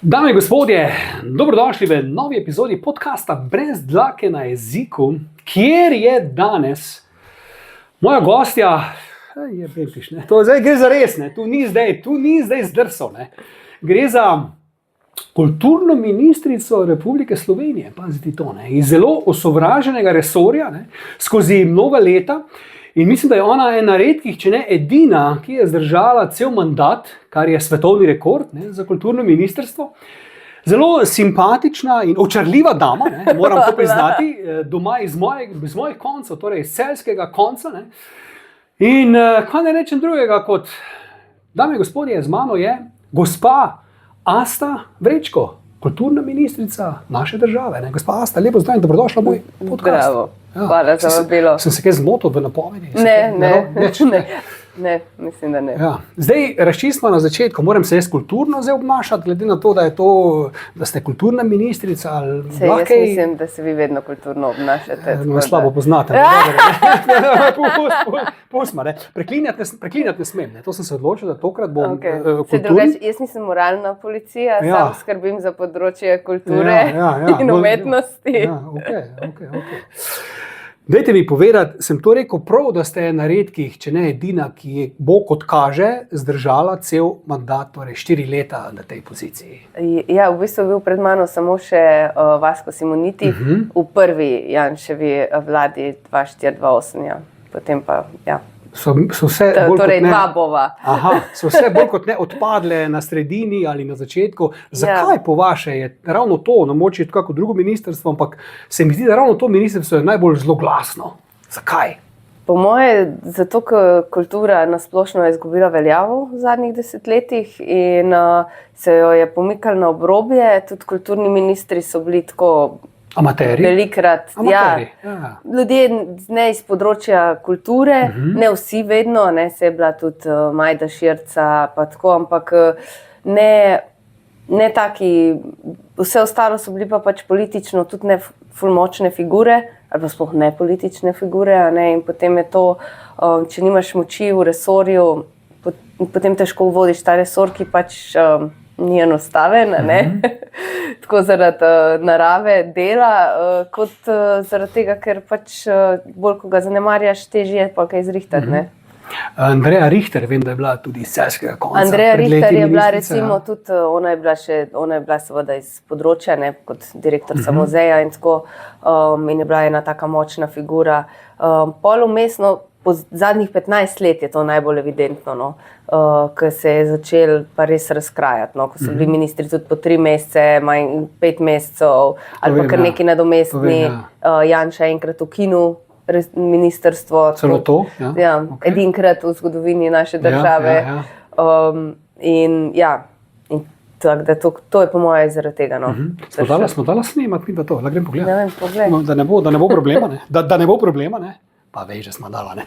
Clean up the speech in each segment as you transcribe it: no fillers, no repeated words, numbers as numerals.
Dame in gospodje, dobrodošli v novi epizodi podcasta Brez dlake na jeziku, kjer je danes moja gostja. Je bepiš, ne? To zdaj gre za res, ne? Tu ni zdaj zdrsov. Ne? Gre za kulturno ministrico Republike Slovenije, pazite to, ne? Iz zelo osovraženega resorja, ne? Skozi mnoga leta. In mislim, da je ona ena redkih, če ne edina, ki je zdržala cel mandat, kar je svetovni rekord, ne, za kulturno ministrstvo. Zelo simpatična in očarljiva dama, ne, moram to priznati, doma iz mojih koncev, torej iz celjskega konca. Ne. In kaj ne rečem drugega kot, dame in gospodje, z mano je gospa Asta Vrečko, kulturna ministrica naše države. Ne. Gospa Asta, lepo zdaj in dobrodošla v moj podcast. Bravo. Ja, hvala za vabilo. Sem se kaj zmotil v napovedi? Ne, mislim, da ne. Ja. Zdaj, razčistimo na začetku, moram se jaz kulturno zdaj obnašati, glede na to, da ste kulturna ministrica. Jaz mislim, da se vi vedno kulturno obnašate. No, slabo poznate. Pustimo, preklinjati ne smem. Ne. To sem se odločil, da tokrat bom kulturni. Jaz nisem moralna policija, sam skrbim za področje kulture in umetnosti. Okay. Dajte mi povedati, sem to rekel prav, da ste ena redkih, če ne edina, ki bo, kot kaže, zdržala cel mandat, torej 4 leta na tej poziciji. Ja, v bistvu je bil pred mano samo še Vasko Simoniti v prvi Janševi vladi 2004-2008, ja. Potem pa, ja. So vse bolj torej kot ne, dva bova. So vse bolj kot ne odpadle na sredini ali na začetku. Zakaj po vaše je ravno to, na moči je kako drugo ministrstvo, ampak se mi zdi, da ravno to ministrstvo je najbolj zloglasno. Zakaj? Po moje, zato, ker kultura nasplošno je izgubila veljavo v zadnjih desetletjih in se jo je pomikalo na obrobje. Tudi kulturni ministri so bili tako amateri. Velikrat, ljudje ne iz področja kulture, ne vsi vedno, ne, se je bila tudi Majda Širca, pa tako, ampak ne taki, vse ostalo so bili pa pač politično tudi ne ful močne figure, ali pa sploh ne politične figure, ne, in potem je to, če nimaš moči v resorju, potem težko vodiš ta resor, ki pač ni enostaven, ne? Tako zaradi narave dela, kot zaradi tega, ker pač bolj, ko ga zanemarjaš, težje je pa kaj izrihtati. Ne? Andreja Richter, vem, da je bila tudi iz celjskega konca. Andreja Richter je bila recimo tudi, ona je bila seveda iz področja, ne, kot direktorica muzeja in tako, in je bila ena taka močna figura. Polumestno, po zadnjih 15 let je to najbolj evidentno, no, ko se je začel pa res razkrajati, no, ko so bili ministri tudi po 3 mesece, 5 mesecev, ali pa kar neki nadomestni, Janša enkrat ukinil ministrstvo. Celo to? Ja, okay. Edinkrat v zgodovini naše države. In tako da to je po moje zaradi tega. No. Smo dala snemati, da to, da grem pogledati. Ne vem, pogled. No, da ne bo problema, ne? Da ne bo problema, ne? Pa veš, že smo dala, ne?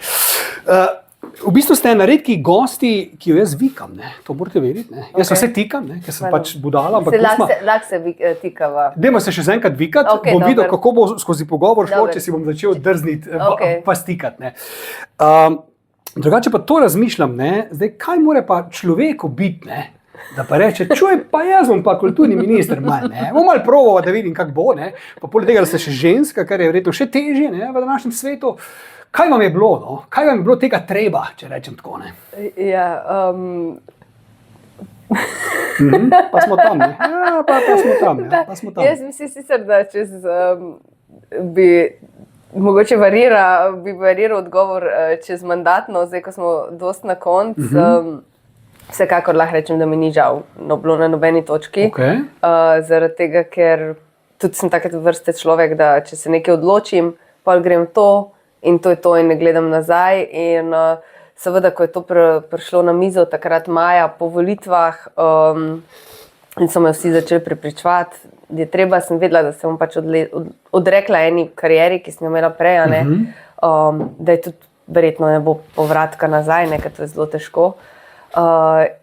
V bistvu ste ena redkih gosti, ki jo jaz vikam, ne? To morate vedeti, ne? Jaz se tikam, ne? Ker sem pač budala. Lahko se tikava. Dajmo se še za enkrat vikati, bom videl, kako bo skozi pogovor šlo, če si bom začel drzniti, pa stikati, ne? Drugače pa to razmišljam, ne? Zdaj, kaj mora pa človeku biti, ne? Da pa reče, čuj, pa jaz bom pa kulturni minister, ne? Bom malo probala, da vidim, kako bo, ne? Pa poleg tega, da ste še ženska, kar je verjetno še težje, ne? V današnjem svetu. Kaj vam je bilo, no? Kaj vam je bilo tega treba, če rečem tako, ne? Ja, pa smo tam, ne? Ja, pa smo tam. Jaz mislim sicer, da čez bi mogoče variral odgovor čez mandatno, zdaj, ko smo dosti na koncu. Vsekakor lahko rečem, da mi ni žal bilo na nobeni točki. Zaradi tega, ker tudi sem take vrste človek, da če se nekaj odločim, pa grem to in to je to in ne gledam nazaj. In seveda, ko je to prišlo na mizo takrat maja po volitvah in so me vsi začeli prepričevati, da je treba, sem vedela, da se bom pač odrekla eni karieri, ki sem jo imela prej, da je tudi verjetno ne bo povratka nazaj, ker to je zelo težko.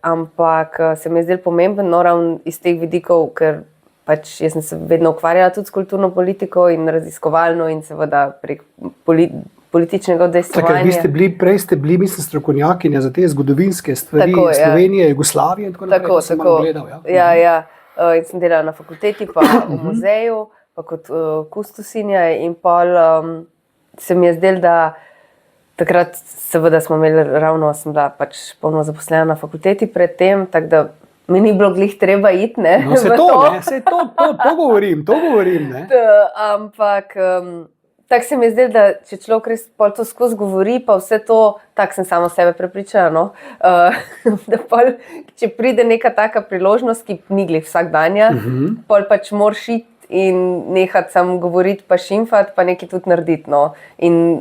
Ampak se mi je zdelo pomembno ravno iz teh vidikov, ker pač jaz sem se vedno ukvarjala tudi s kulturno politiko in raziskovalno in seveda prek političnega udejstvovanja. Prej ste bili, mislim, strokovnjakinja za te zgodovinske stvari, Slovenije, Jugoslavije in tako naprej. Tako. Ja. in sem delala na fakulteti, pa v muzeju, pa kot kustosinja in pol se mi je zdelo, da takrat seveda smo imeli sem bila pač polno zaposlena na fakulteti predtem, tako da mi ni bilo glih treba iti, ne. No, to govorim, ne. Ampak tako se mi je zdelo, da če človek res pol to skozi govori, pa vse to, tako sem samo sebe prepričala, no, da pol, če pride neka taka priložnost, ki ni glih vsakdanja, pol pač moraš iti in nehati samo govoriti pa šimfati, pa nekaj tudi narediti, no. In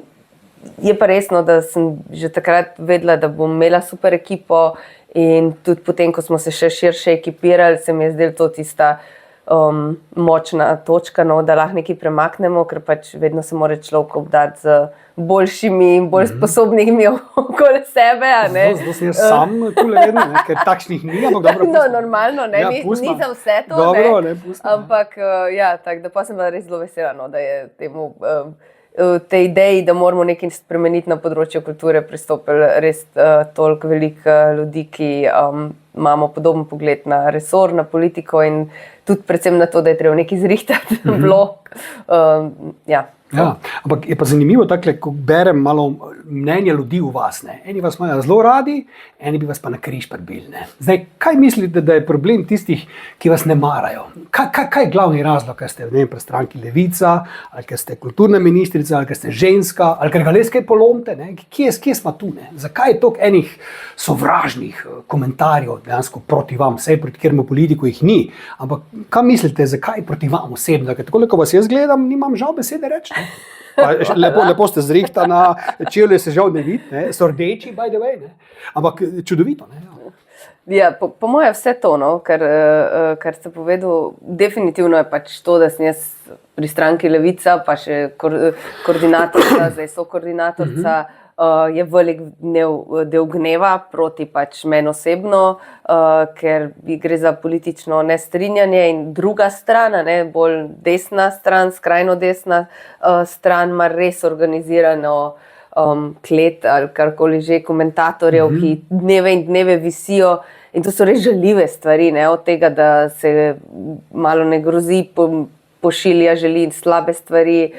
je pa resno, da sem že takrat vedela, da bom imela super ekipo in tudi potem, ko smo se še širše ekipirali, se mi je zdelo to tista močna točka, no, da lahko nekaj premaknemo, ker pač vedno se mora človek obdati z boljšimi in bolj sposobnimi okoli sebe, a ne. Zato sem jaz sam tule vedno, ne, ker takšnih ni, ampak dobro. No, normalno, ne, ni za vse to, dobro, ne. Ampak, ja, tako da pa sem bila res zelo vesela, no, da je temu tej ideji, da moramo nekaj spremeniti na področju kulture, pristopili res toliko veliko ljudi, ki imamo podoben pogled na resor, na politiko in tudi predvsem na to, da je treba nekaj zrihtati bilo. Ja. Ja, ampak je pa zanimivo takle, ko berem malo mnenja ljudi v vas, ne. Eni vas imajo zelo radi, eni bi vas pa na križ prebili, ne. Zdaj, kaj mislite, da je problem tistih, ki vas ne marajo? Kaj je glavni razlog, ker ste, ne vem, pri stranki Levica, ali ker ste kulturna ministrica, ali ker ste ženska, ali ker ga res kaj polomite, ne? Kje smo tu, ne? Zakaj je toliko enih sovražnih komentarjev dejansko proti vam, vsej proti kateremu politiku jih ni, ampak kaj mislite, zakaj proti vam osebno? Ker tako, ko vas jaz gledam, nimam žal besede reči. Lepo ste zrihtana, čevlje se žal ne vidi, ne? So rdeči, by the way, ne? Ampak čudovito. Ne? Ja, po moje vse to, no? Kar ste povedal, definitivno je pač to, da sem jaz pri stranki Levica, pa še koordinatorca, zdaj sokoordinatorca, je velik del gneva proti pač meni osebno, ker gre za politično nestrinjanje in druga stran, ne, bolj desna stran, skrajno desna stran ima res organizirano klet ali karkoli že komentatorjev, ki dneve in dneve visijo in to so res žaljive stvari, ne, od tega, da se malo ne grozi, pošilja, želi slabe stvari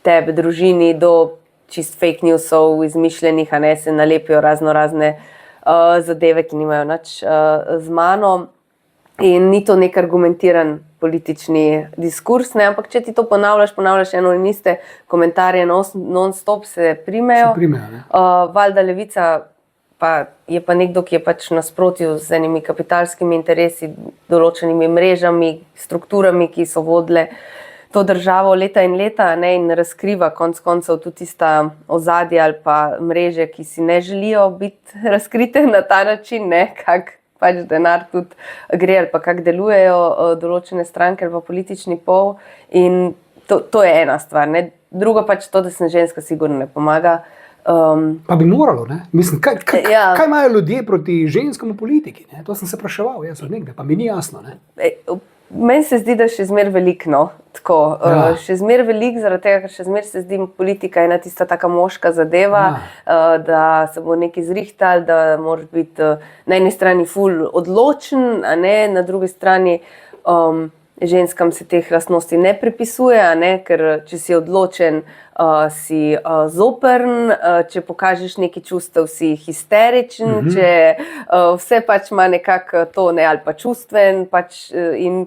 tebe, družini, do čist fake newsov izmišljenih, a ne, se nalepijo razne zadeve, ki nimajo nič z mano in ni to nek argumentiran politični diskurs, ne, ampak če ti to ponavljaš eno in iste komentarje non-stop se primejo. Valjda Levica pa je pa nekdo, ki je pač v nasprotju z enimi kapitalskimi interesi, določenimi mrežami, strukturami, ki so vodile to državo leta in leta, ne, in razkriva konec koncev tudi tista ozadja ali pa mreže, ki si ne želijo biti razkrite na ta način, ne, kak pač denar tudi gre ali pa kak delujejo določene stranke ali pa politični pol in to je ena stvar, ne. Druga pač to, da sem ženska, sigurno ne pomaga. Pa bi moralo, ne? Mislim, kaj imajo ljudje proti ženskemu politiki, ne? To sem se spraševal, jaz od nekdaj, pa mi ni jasno, ne? Meni se zdi, da še zmer veliko, no, tako, še zmer veliko, zaradi tega, ker še zmer se zdi politika ena tista taka moška zadeva, da se bo nekaj zrihtalo, da moraš biti na eni strani ful odločen, a ne, na drugi strani ženskam se teh lastnosti ne pripisuje, a ne, ker če si odločen, si zoprn, če pokažeš nekaj čustev, si histeričen, če vse pač ima nekako to, ne, ali pa čustven, pač in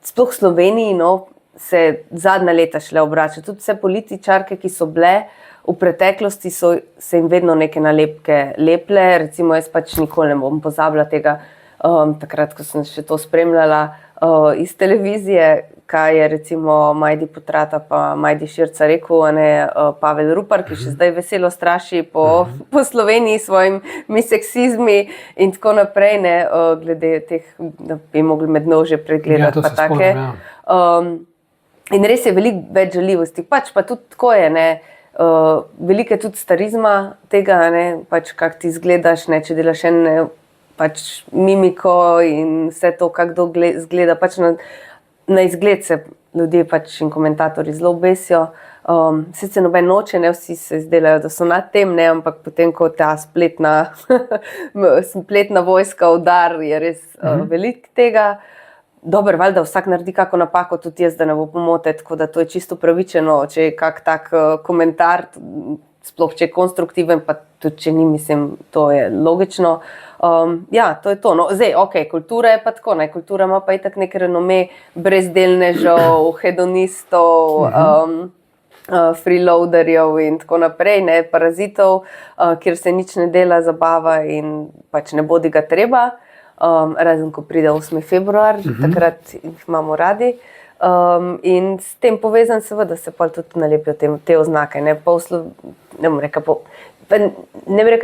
sploh v Sloveniji, no, se zadnja leta šele obrača. Tudi vse političarke, ki so bile v preteklosti, so se jim vedno neke nalepke lepile, recimo jaz pač nikoli ne bom pozabila tega, takrat, ko sem še to spremljala iz televizije, kaj je recimo Majdi Potrata pa Majdi Širca rekel, a ne, Pavel Rupar, ki še zdaj veselo straši po Sloveniji s svojimi seksizmi in tako naprej, ne, glede teh, da bi mogli med nože pregledati pa take. In res je veliko več žaljivosti, pač pa tudi tako je, ne, veliko je tudi starizma tega, ne, pač kak ti izgledaš, ne, če delaš pač mimiko in vse to, kako zgleda, pač na izgled se ljudje pač in komentatorji zelo besijo. Sicer noben noče, ne vsi se izdelajo, da so nad tem, ne, ampak potem, ko ta spletna vojska udar, je res veliko tega. Dobro, valjda vsak naredi kako napako, tudi jaz, da ne bo pomote, tako da to je čisto pravičeno, če je kak tak komentar, sploh če je konstruktiven, pa tudi če ni, mislim, to je logično. Ja, to je to. No, zdaj, ok, kultura je pa tako, ne, kultura ima pa itak nek renome brezdelnežev, hedonistov, freeloaderjev in tako naprej, ne, parazitov, kjer se nič ne dela, zabava in pač ne bodi ga treba. Razen, ko pride 8. februar, takrat jih imamo radi. In s tem povezan seveda se pa tudi nalepijo te oznake. Ne bi rekel,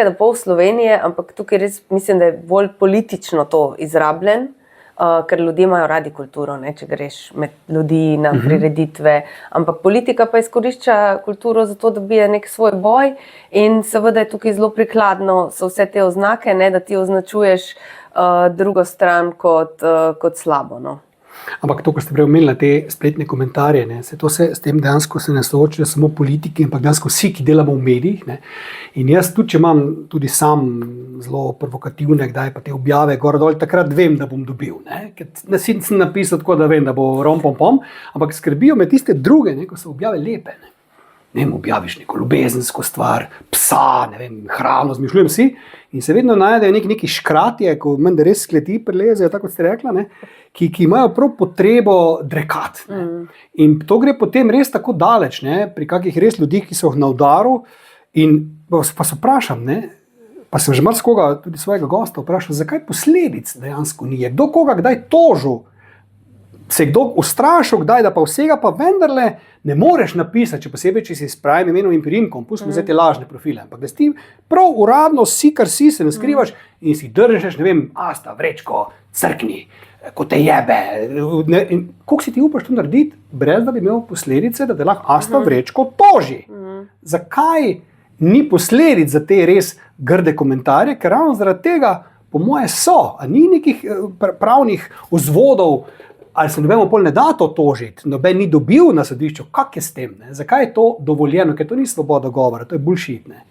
da pol Slovenije, ampak tukaj res mislim, da je bolj politično to izrabljen, ker ljudje imajo radi kulturo, ne, če greš med ljudi na prireditve, ampak politika pa izkorišča kulturo za to, da bije nek svoj boj in seveda je tukaj zelo prikladno, so vse te oznake, ne, da ti označuješ drugo stran kot slabo. No. Ampak to, ko ste prej omenili te spletne komentarje, ne, s tem dejansko se ne soočajo samo politiki, ampak dejansko vsi, ki delamo v medijih. Ne. In jaz tudi, če imam tudi sam zelo provokativne, kdaj pa te objave gor dol, takrat vem, da bom dobil. Ne sem napisal tako, da vem, da bo rom-pom-pom, ampak skrbijo me tiste druge, ne, ko so objave lepe. Ne vem, objaviš neko ljubezensko stvar, psa, ne vem, hrano, zmišljujem si in se vedno najdejo neki škratje, ko menda res skleti prelezejo, tako kot ste rekla, ne, ki imajo prav potrebo drekat. In to gre potem res tako daleč, ne, pri kakih res ljudih, ki so na udaru in pa se vprašam, ne, pa sem že marsikoga, tudi svojega gosta vprašal, zakaj posledic dejansko ni. Je kdo koga kdaj tožil? Se je kdo ustrašil kdaj, da pa vsega pa vendarle ne moreš napisati, če posebej, če si s pravim imenom in priimkom, pustimo zdaj te lažne profile, ampak da si prav uradno si, kar si, se ne skrivaš in si držeš, ne vem, Asta, Vrečko, crkni, ko te jebe. Koliko si ti upaš to narediti, brez da bi imel posledice, da te lahko Asta, Vrečko toži? Zakaj ni posledic za te res grde komentarje, ker ravno zaradi tega, po moje so, a ni nekih pravnih vzvodov, ali se nobeno pol ne da to tožiti, noben ni dobil na sodišču, kak je s tem, ne? Zakaj je to dovoljeno, ker to ni svoboda govora, to je bullshit, ne?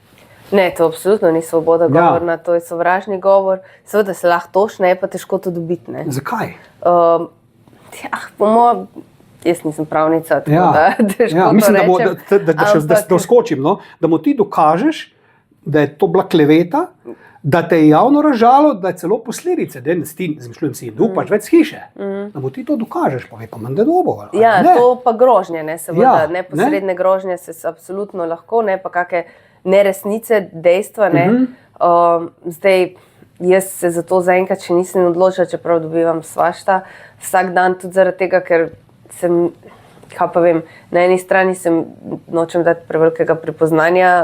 Ne, to absolutno ni svoboda govora, to je sovražni govor, seveda se lahko tožne, je pa težko to dobiti, ne? Zakaj? Po mojem, jaz nisem pravnica, tako da težko to rečem. Da skočim, no? Da mu ti dokažeš, da je to bila kleveta, da te je javno razžalo, da je celo posledice, da ti, zmišljujem si, ne upaš več hiše, da mu ti to dokažeš, pa ve pa manj, da dobo. Ja, to pa grožnje, ne, seveda, neposredne grožnje se absolutno lahko, ne, pa kakšne neresnice, dejstva, ne. Zdaj, jaz se za to zaenkrat še nisem odločila, čeprav dobivam svašta vsak dan, tudi zaradi tega, ker sem, kaj pa vem, na eni strani nočem dati prevelikega prepoznanja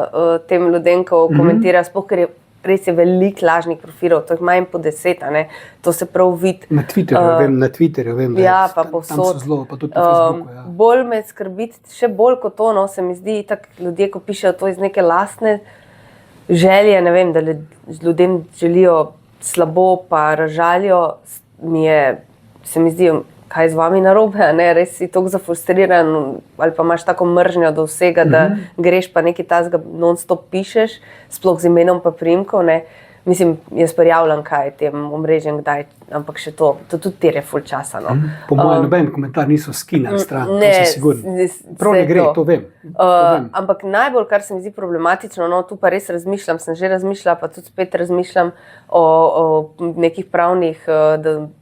tem ljudem, ko komentirajo, sploh ker je res je veliko lažnih profilov, to jih manj po 10, ne? To se prav vidi. Na Twitterju vem, ja, pa povsod. Tam so zelo, pa tudi na Facebooku. Ja. Bolj me skrbi, še bolj kot to, no, se mi zdi, tak ljudje, ko pišejo to iz neke lastne želje, ne vem, da ljudem želijo slabo, pa razžalijo, se mi zdi, kaj je z vami narobe, ne, res si toliko zafrustriran ali pa imaš tako mržnjo do vsega, da greš pa nekaj tazga non-stop pišeš, sploh z imenom pa priimkov, ne. Mislim, jaz prijavljam kaj tem omrežjem kdaj, ampak še to tudi tere ful časa, no. Po mojem noben komentar niso skinali stran, to sem sigurno. Prav ne gre, to vem. Ampak najbolj, kar se mi zdi problematično, no, tu pa res razmišljam, sem že razmišljala, pa tudi spet razmišljam o nekih pravnih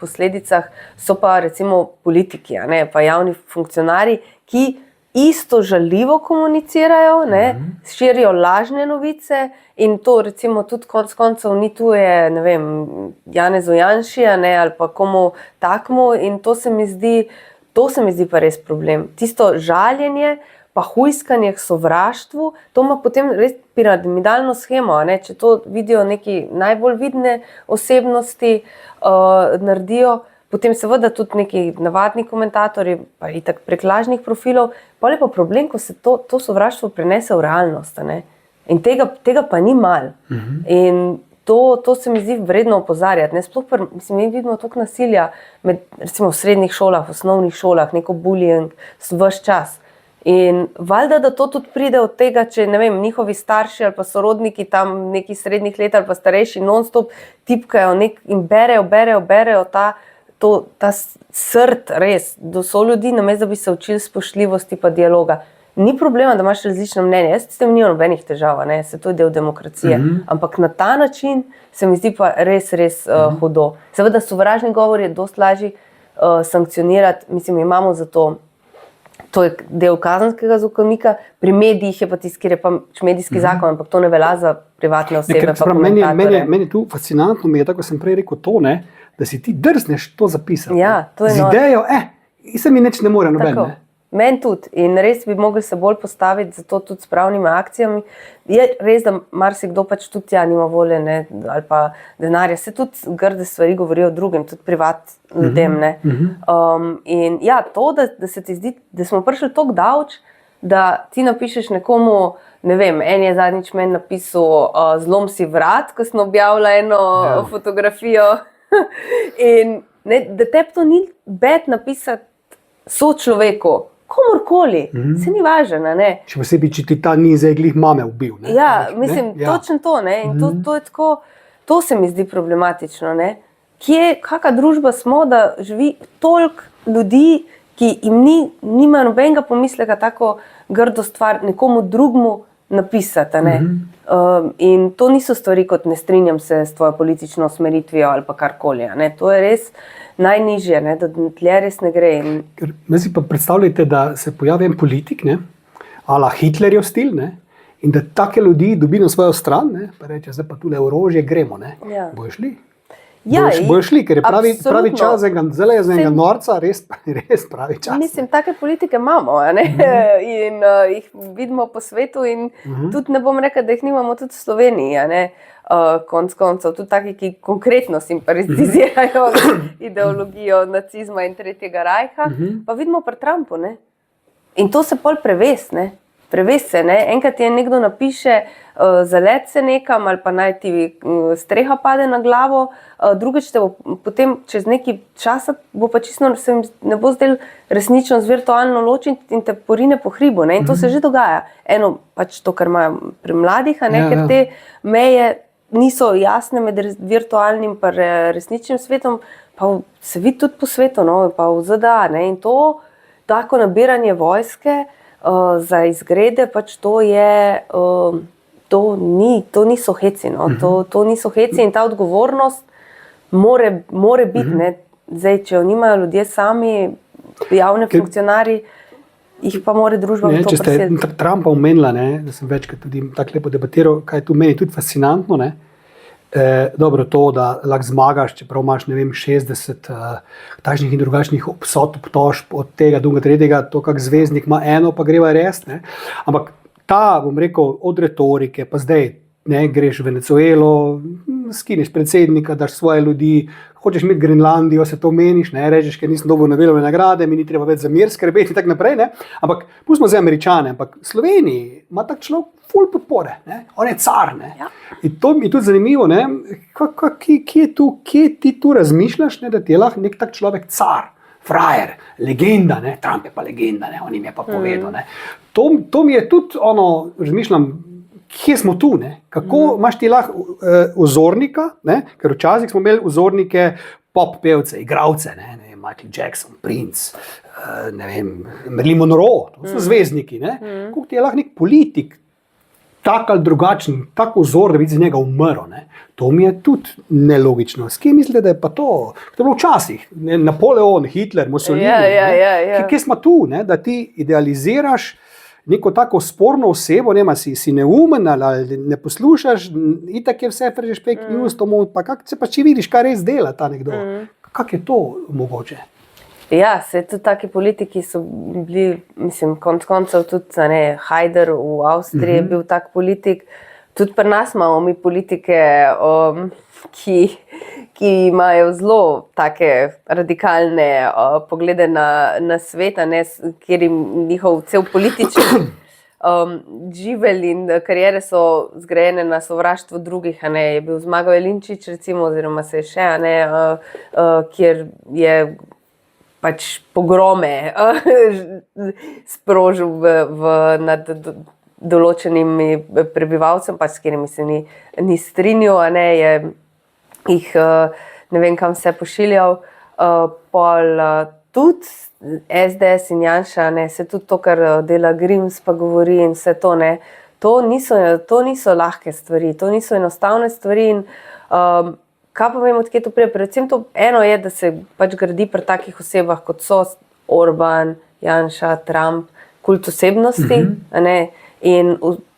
posledicah, so pa recimo politiki, ne, pa javni funkcionarji, ki isto žaljivo komunicirajo, ne, širijo lažne novice in to recimo tudi konec koncev ni tuje, ne vem, Janezu Janši, ne, ali pa komu takmu in to se mi zdi pa res problem. Tisto žaljenje, pa hujskanje k sovraštvu, to ima potem res piramidalno shemo, ne, če to vidijo neki najbolj vidne osebnosti, naredijo, potem seveda tudi neki navadni komentatorji, pa itak prek lažnih profilov, pa je pa problem, ko se to sovraštvo prenese v realnost, ne? In tega pa ni malo. In to se mi zdi vredno opozarjati. Ne? Sploh mi vidimo toliko nasilja med, recimo v srednjih šolah, v osnovnih šolah, neko bullying, vse čas. In valjda, da to tudi pride od tega, če ne vem, njihovi starši ali pa sorodniki tam nekih srednjih let ali pa starejši non-stop tipkajo in berejo ta srd res do soljudi, namesto da bi se učili spoštljivosti pa dialoga. Ni problema, da imaš različno mnenje, jaz s tem nimam nobenih težav, se to je del demokracije, ampak na ta način se mi zdi pa res hudo. Seveda sovražni govor je dosti lažji sankcionirati, mislim, imamo za to je del kazenskega zakonika, pri medijih je pa tisti, kjer je pa medijski zakon, ampak to ne velja za privatne osebe. Meni je tu fascinantno, tako sem prej rekel to, da si ti drzneš to zapisati. Ja, to je z idejo, se mi nič ne more noben. Meni tudi in res bi mogli se bolj postaviti za to tudi s pravnimi akcijami. Je res, da marsikdo pač tudi nima volje ali pa denarja. Se tudi grde stvari govorijo o drugem, tudi privat ljudem. In ja, to, da se ti zdi, da smo prišli toliko daleč, da ti napišeš nekomu, ne vem, en je zadnjič meni napisal zlom si vrat, ko sem objavila eno fotografijo. In da tebi to ni bed napisati sočloveku, komorkoli, se ni važno, ne. Še posebej, če ti ta ni zdaj glih mame ubil, ne. Ja, mislim, točno to, ne. In to je tako, to se mi zdi problematično, ne. Kakšna družba smo, da živi toliko ljudi, ki jim nima nobenega pomisleka tako grdo stvar nekomu drugmu napisati, ne. In to niso stvari, kot ne strinjam se s tvojo politično usmeritvijo ali pa karkoli, ne. To je res najnižje, da tlje res ne gre. Ne si pa predstavljajte, da se pojavi en politik, ala Hitlerjev stil, in da take ljudi dobi na svojo stran, pa reče, zdaj pa tule orožje, gremo, bojo šli. Bojo šli, ker je pravi čas za enega norca, res pravi čas. Mislim, take politike imamo, in jih vidimo po svetu in tudi ne bom rekla, da jih nimamo tudi v Sloveniji, konc koncev, tudi taki, ki konkretno simpatizirajo ideologijo nacizma in Tretjega rajha, pa vidimo pri Trumpu, in to se pol preves se, enkrat je nekdo napiše, zalet se nekam ali pa naj ti streha pade na glavo, drugič te bo potem čez nekaj časa bo pa čisto se ne bo zdel resnično z virtualno ločiti in te porine po hribu, in to se že dogaja. Eno pač to, kar imajo pri mladih, ker te meje niso jasne med virtualnim pa resničnim svetom, pa se vidi tudi po svetu, pa v ZDA, in to tako nabiranje vojske za izgrede, pač to je, to niso heci, to niso heci in ta odgovornost more biti, zdaj, če jo nimajo ljudje sami, javni funkcionarji, jih pa more družba v to preseliti. Če ste Trumpa omenila, da sem večkrat tudi tako lepo debatiral, kaj je tu meni tudi fascinantno, dobro to, da lahko zmagaš, čeprav imaš, ne vem, 60 takšnih in drugačnih obtožb od tega, drugega, tretjega, to kak zvezdnik ima eno, pa greva res, ampak ta, bom rekel, od retorike, pa zdaj, greš v Venezuelo, skineš predsednika, daš svoje ljudi, hočeš imeti Grenlandijo, se to meniš, rečeš, ker nisem dobil Nobelove nagrade, mi ni treba več za mir skrbeti in tako naprej, ampak pustimo zdaj Američane, ampak v Sloveniji ima tak človek ful podpore, on je car, In to mi je tudi zanimivo, kje ti tu razmišljaš, da ti je lahko nek tak človek car, frajer, legenda, Trump je pa legenda, on jim je pa povedal, To mi je tudi razmišljam, kje smo tu, kako imaš ti lahko vzornika, ker včasih smo imeli vzornike pop pevce, igralce, Michael Jackson, Prince, Marilyn Monroe, to so zvezdniki, kako ti je lahko nek politik, tak ali drugačen, tak vzor, da bi iz njega umrl, to mi je tudi nelogično. S kje mislite, da je pa to? To je bilo včasih, Napoleon, Hitler, Mussolini, kje smo tu, da ti idealiziraš neko tako sporno osebo, si neumen ali ne poslušaš, itak je vse fržeš fake news, pa kako se pa če vidiš, kaj res dela ta nekdo. Kako je to mogoče? Ja, se tudi taki politiki so bili, mislim, konc koncev tudi Haider v Avstriji je bil tak politik. Tudi pri nas imamo mi politike, ki imajo zelo take radikalne poglede na svet, kjer jim njihov cel politični živelj in kariere so zgrajene na sovraštvu drugih, a ne, je bil Zmago Jelinčič, recimo, oziroma se je še, a ne, kjer je pač pogrome sprožil nad določenimi prebivalcem, pač s katerimi se ni strinjal, a ne, je jih ne vem kam vse pošiljal, pol tudi SDS in Janša, ne, se tudi to, kar dela Grims pa govori in vse to, ne, to niso lahke stvari, to niso enostavne stvari in kaj pa vem, odkje to pride, predvsem to eno je, da se pač gradi pri takih osebah, kot so Orban, Janša, Trump, kult osebnosti, a ne, in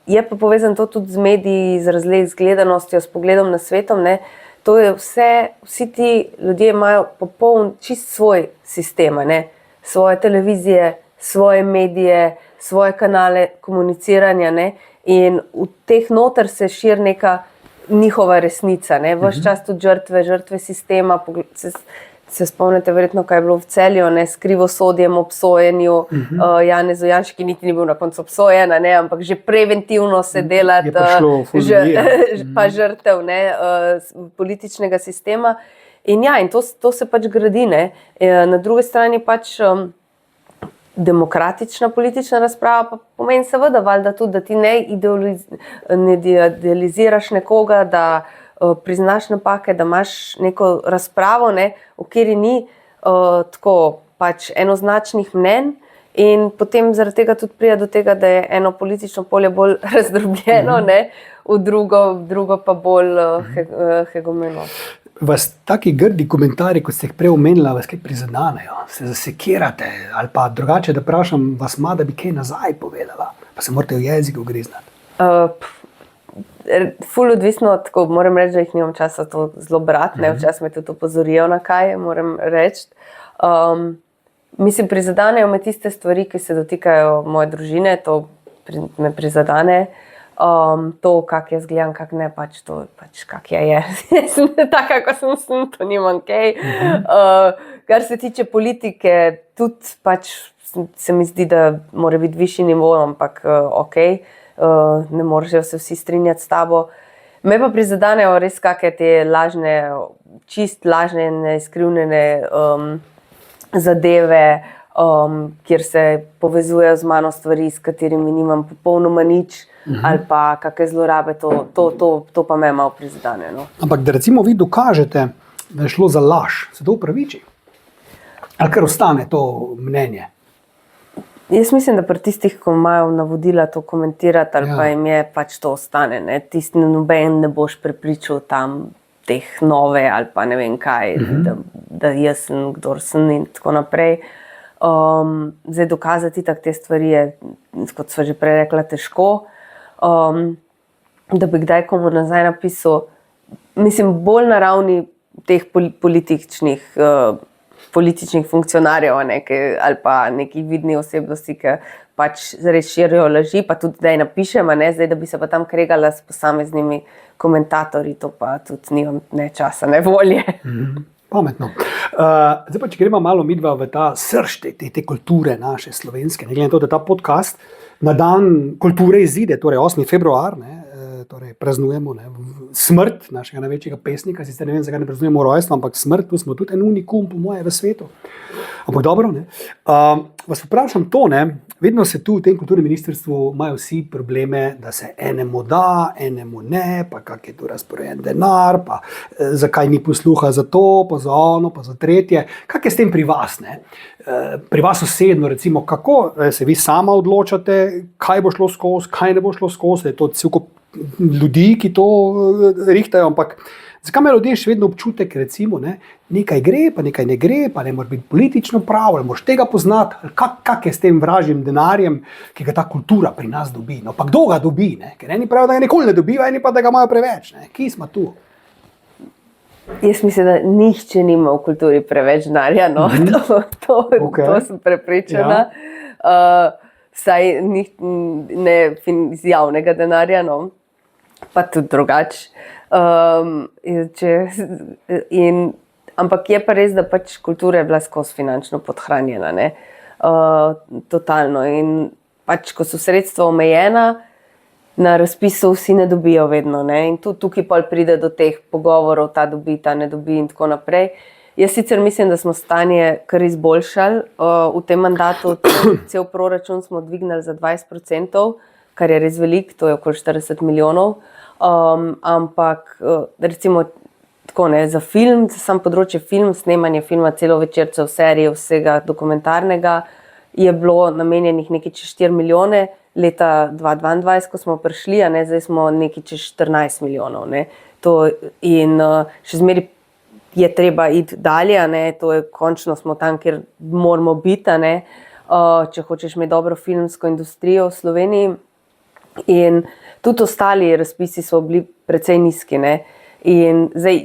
je pa povezan to tudi z mediji, z gledanostjo, s pogledom na svetom, ne. To je vsi ti ljudje imajo popoln, čist svoj sistem, ne, svoje televizije, svoje medije, svoje kanale komuniciranja, ne, in v teh noter se širi neka njihova resnica, ne, ves čas tudi žrtve sistema, se spomnite verjetno, kaj je bilo v Celju, ne, s krivosodjem, obsojenju, Janezu Janši, ki niti ni bil na koncu obsojen, ne, ampak že preventivno se delati, pa žrtev, ne, političnega sistema. In ja, in to se pač gradi, ne. Na drugi strani pač demokratična politična razprava pa pomeni seveda valjda tudi, da ti ne idealiziraš nekoga, da priznaš napake, da imaš neko razpravo, ne, v kateri ni tako pač enoznačnih mnenj in potem zaradi tega tudi pride do tega, da je eno politično polje bolj razdrobljeno, ne, v drugo pa bolj hegemeno. Vas taki grdi komentarji, kot ste jih prej omenila, vas kaj prizadenejo, se zasekirate ali pa drugače, da vprašam, vas ima, da bi kaj nazaj povedala, pa se morate v jezik ugriznati? Ful odvisno, tako moram reči, da jih nimam časa to zelo brati, ne, včasih me tudi opozorijo na kaj, moram reči. Mislim, prizadenejo me tiste stvari, ki se dotikajo moje družine, to me prizadene. To, kak jaz gledam, kak ne, pač to, pač kak je. Taka, ko sem, to nimam kaj. Kar se tiče politike, tudi pač se mi zdi, da mora biti višji nivo, ampak okej, ne morajo se vsi strinjati s tabo. Me pa prizadenejo res kakšne te lažne, čist lažne, neizkrivljene zadeve, kjer se povezujejo z mano stvari, s katerimi nimam popolnoma nič, ali pa kakšne zlorabe, to pa me malo prizadene. No. Ampak da recimo vi dokažete, da je šlo za laž, se to upraviči? Ali kar ostane to mnenje? Jaz mislim, da pri tistih, ko imajo navodila to komentirati, ali pa jim je pač to ostane, ne. Tisti noben ne boš prepričal tam teh nove ali pa ne vem kaj, da jaz sem, kdor sem in tako naprej. Zdaj dokazati tak te stvari je, kot sva že prej rekla, težko. Da bi kdaj komu nazaj napisal, mislim, bolj na ravni teh političnih funkcionarjev, ali pa nekih vidnih osebnosti, ki pač res širijo laži, pa tudi zdaj napišem, zdaj, da bi se pa tam kregala s posameznimi komentatorji, to pa tudi nimam ne časa, ne volje. Pametno. Zdaj pa, če gremo malo midva v ta srž te kulture naše slovenske, ne glede na to, da ta podcast na dan kulture izide, torej 8. februar, torej praznujemo smrt našega največjega pesnika, sicer ne vem, zakaj ne praznujemo rojstvo, ampak smrt, tu smo tudi en unikum po moje v svetu. Ampak dobro, ne. Vas vprašam to, ne, vedno se tu v tem kulturnem ministrstvu imajo vsi probleme, da se enemu da, enemu ne, pa kak je tu razporejen denar, pa zakaj ni posluha za to, pa za ono, pa za tretje. Kak je s tem pri vas, ne? Pri vas osebno, recimo, kako se vi sama odločate, kaj bo šlo skozi, kaj ne bo šlo skozi, da je to cel ljudi, ki to rihtajo, ampak zakaj imajo ljudje še vedno občutek, recimo, ne, nekaj gre, pa nekaj ne gre, pa ne mora biti politično prav, ali moraš tega poznati, ali kak je s tem vražjim denarjem, ki ga ta kultura pri nas dobi. No, pa kdo ga dobi, ne? Ker eni pravijo, da ga nikoli ne dobijo, eni pa, da ga imajo preveč. Ne? Kje smo tu? Jaz mislim, da nihče nima v kulturi preveč denarja, no, to sem prepričana. Vsaj ne iz javnega denarja, no, pa tudi drugače. Ampak je pa res, da pač kultura je bila skozi finančno podhranjena, ne, totalno. In pač, ko so sredstva omejena, na razpisu vsi ne dobijo vedno. Ne? In tudi tukaj pol pride do teh pogovorov, ta dobi, ta ne dobi in tako naprej. Jaz sicer mislim, da smo stanje kar izboljšali v tem mandatu. Cel proračun smo dvignili za 20%, kar je res veliko, to je okoli 40 milijonov. Ampak recimo tako, ne, za film, za sam področje film, snemanje filma, celovečercev, serije, vsega dokumentarnega, je bilo namenjenih nekaj čez 4 milijone. Leta 2022, ko smo prišli, ne, zdaj smo nekaj čez 14 milijonov. Ne. In še zmeraj je treba iti dalje, ne. To je končno smo tam, kjer moramo biti, ne. Če hočeš imeti dobro filmsko industrijo v Sloveniji. In tudi ostali razpisi so bili precej nizki. Ne. In zdaj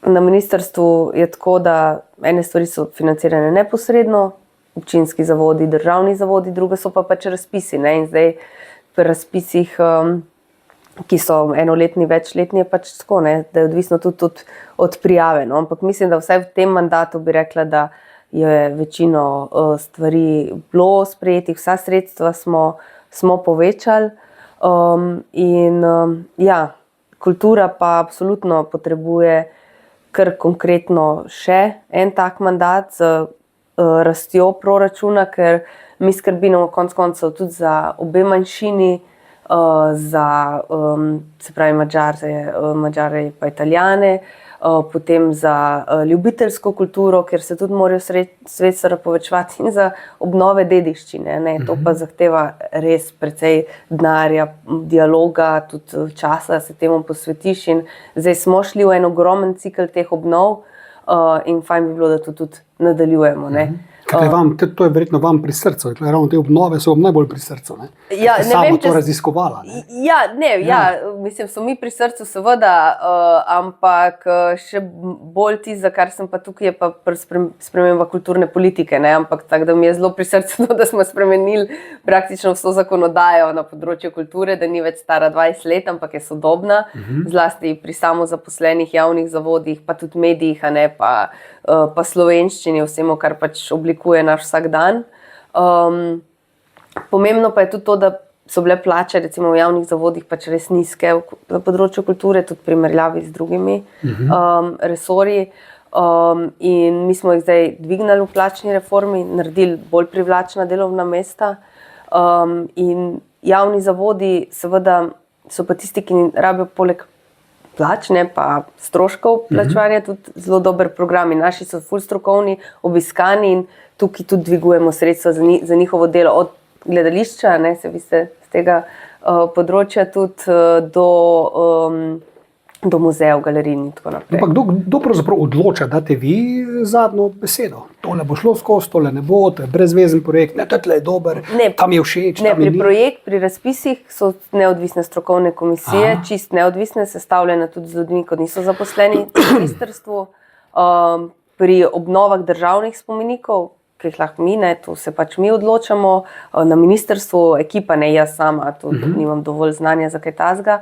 na ministrstvu je tako, da ene stvari so financirane neposredno, občinski zavodi, državni zavodi, druge so pa pač razpisi. Ne? In zdaj pri razpisih, ki so enoletni, večletni, je pač tako, ne? Da je odvisno tudi od prijave. No? Ampak mislim, da vsaj v tem mandatu bi rekla, da je večino stvari bilo sprejetih, vsa sredstva smo povečali. Ja, kultura pa absolutno potrebuje kar konkretno še en tak mandat z rastjo proračuna, ker mi skrbimo konec koncev tudi za obe manjšini, za se pravi Mađare pa Italijane, potem za ljubiteljsko kulturo, ker se tudi morajo sredstva povečevati, in za obnove dediščine. Ne. To pa zahteva res precej denarja, dialoga, tudi časa, da se temu posvetiš. In zdaj smo šli v en ogromen cikel teh obnov, in fajn bi bilo, da to tudi nadaljujemo. Ne. To je verjetno vam pri srcu, ravno te obnove so vam najbolj pri srcu. Ne? Ja, ne vem, to raziskovala. Ne? Mislim, so mi pri srcu seveda, ampak še bolj ti, za kar sem pa tukaj, je pa sprememba kulturne politike. Ne? Ampak tako, da mi je zelo pri srcu to, da smo spremenili praktično vso zakonodajo na področju kulture, da ni več stara 20 let, ampak je sodobna, zlasti pri samozaposlenih javnih zavodih, pa tudi medijih, ne, pa slovenščini, vsemu, kar pač oblikuje naš vsak dan. Pomembno pa je tudi to, da so bile plače recimo v javnih zavodih pač res nizke na področju kulture, tudi v primerjavi z drugimi resorji. In mi smo jih zdaj dvignili v plačni reformi, naredili bolj privlačna delovna mesta. In javni zavodi seveda so pa tisti, ki rabijo poleg plačne pa stroškov plačevanja tudi zelo dober program. In naši so ful strokovni, obiskani, in tukaj tudi dvigujemo sredstva za njihovo delo od gledališča, ne, se vi ste z tega področja, tudi do muzejev, galerij in tako naprej. Ampak kdo pravzaprav odloča, date vi zadnjo besedo? Tole bo šlo skozi, tole ne bo, to je brezvezen projekt, ne, tole je dober, tam je všeč, tam je ni. Pri razpisih so neodvisne strokovne komisije, čist neodvisne, sestavljene tudi z ljudmi, kot niso zaposleni v ministrstvu. Pri obnovah državnih spomenikov, ki jih lahko mi, ne, to se pač mi odločamo, na ministrstvu ekipa, ne jaz sama, tudi nimam dovolj znanja za kaj takega.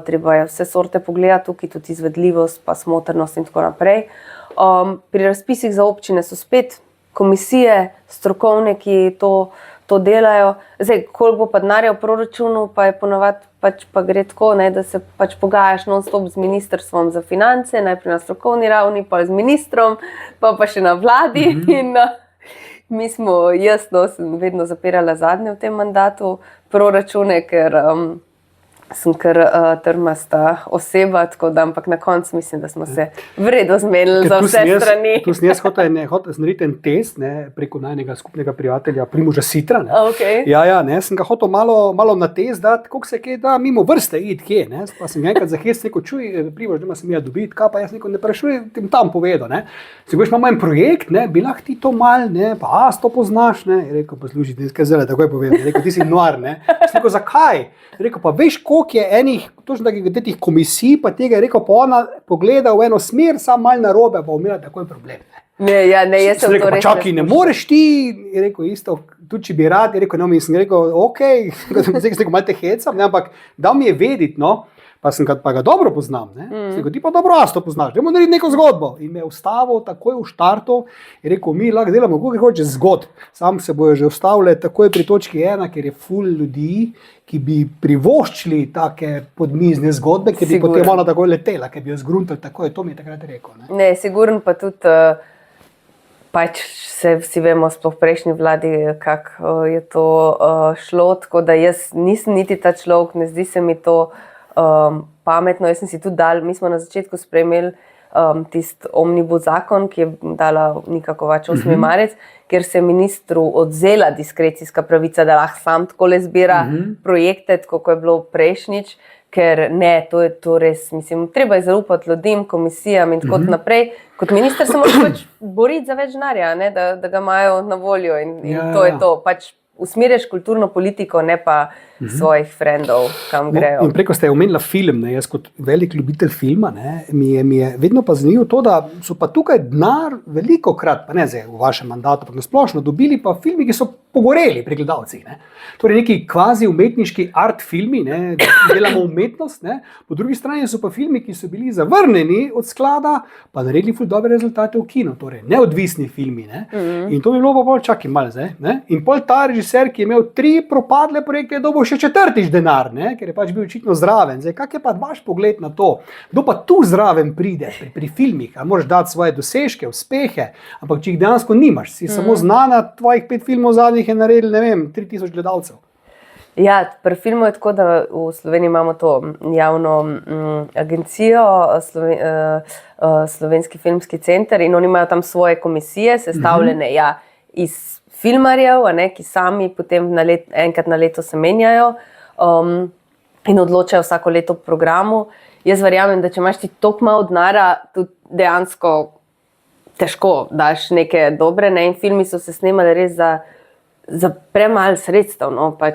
Treba je vse sorte pogledati, tukaj tudi izvedljivost, pa smotrnost in tako naprej. Pri razpisih za občine so spet komisije, strokovne, ki to delajo. Zdaj, koliko bo pa denarja v proračunu, pa je ponavadi pač pa gre tako, ne, da se pač pogajaš non-stop z ministrstvom za finance, najprej na strokovni ravni, pa z ministrom, pa še na vladi. In mi smo, sem vedno zapirala zadnje v tem mandatu proračune, ker sem kar trmasta oseba, tako da, ampak na koncu mislim, da smo se vredo zmenili za vse strani. Tu sem jaz hotel narediti en test, ne, preko najnega skupnega prijatelja Primoža Sitra. Ne. Okay. Sem ga hotel malo na test dati, koliko se kaj da mimo vrste iti, kje. Ne. Pa sem ga enkrat za hec rekel, čuj, Primož, da sem jaz dobiti, kaj pa jaz ne prešujem, ti tam povedal. Ne. Se veš, imamo en projekt, ne, bi lahko ti to mal, ne, pa to poznaš, ne. Je rekel, poslušaj, nekaj zelo, tako je povedal. Je rekel, ti si noar, ne. Sem rekel, zakaj? Je rekel, pa veš, koliko je enih, točno takih komisij, pa tega je rekel, pa ona pogleda v eno smer, sam mal narobe, pa umira, tako je problem. Jaz sem rekel, pa čakaj, ne moreš ti, je rekel, isto, tudi če bi rad, je rekel, no, mislim, je rekel, ok, zdaj se malo te hecam, ne, ampak dal mi je vedeti, no, pa ga dobro poznam. Sem rekel, ti pa dobro to poznaš, dajmo narediti neko zgodbo. In me je ustavil takoj v štartu in rekel, mi lahko delamo, kako hoče zgodb. Sam se bojo že ustavile takoj pri točki 1, ker je ful ljudi, ki bi privoščili take podmizne zgodbe, ki bi potem ona takoj letela, ki bi jo zgruntali, tako je to mi je takrat rekel. Ne, sigurno pa tudi, pač vsi vemo, sploh v prejšnji vladi, kako je to šlo, tako da jaz nisem niti ta človek, ne zdi se mi to pametno. Jaz sem si tudi dal, mi smo na začetku sprejeli tisti omnibus zakon, ki je dala Nika Kovač 8. marec, ker se je ministru odzela diskrecijska pravica, da lahko sam takole zbira projekte, tako kot je bilo prejšnjič, ker ne, to je to res, mislim, treba je zaupati ljudem, komisijam in tako naprej. Kot minister se moraš pač boriti za več denarja, da ga imajo na voljo in to je to. Pač usmerjaš kulturno politiko, ne pa svojih frendov, kam grejo. In preko ste omenila film, jaz kot velik ljubitelj filma, mi je vedno pa zanimivo to, da so pa tukaj denar velikokrat, pa ne zdaj v vašem mandatu, pa nasplošno, dobili pa filmi, ki so pogoreli pri gledalcih. Torej neki kvazi umetniški art filmi, delamo umetnost, po drugi strani so pa filmi, ki so bili zavrnjeni od sklada, pa naredili ful dobre rezultate v kino, torej neodvisni filmi. In to bi bilo pa bolj čakaj malo zdaj. In pol ta režiser, ki je imel 3 propadle projekte, je dobil še 4. denar, ker je pač bil očitno zraven. Zdaj, kak je pa vaš pogled na to? Kdo pa tu zraven pride pri filmih? Ali moraš dati svoje dosežke, uspehe, ampak če jih dejansko nimaš, si samo znana, tvojih 5 filmov zadnjih je naredil, ne vem, 3000 gledalcev. Ja, pri filmu je tako, da v Sloveniji imamo to javno agencijo, Slovenski filmski center, in oni imajo tam svoje komisije, sestavljene iz filmarjev, ki sami potem enkrat na leto se menjajo in odločajo vsako leto v programu. Jaz verjamem, da če imaš ti toliko malo denarja, tudi dejansko težko daš neke dobre, in filmi so se snemali res za premalo sredstev,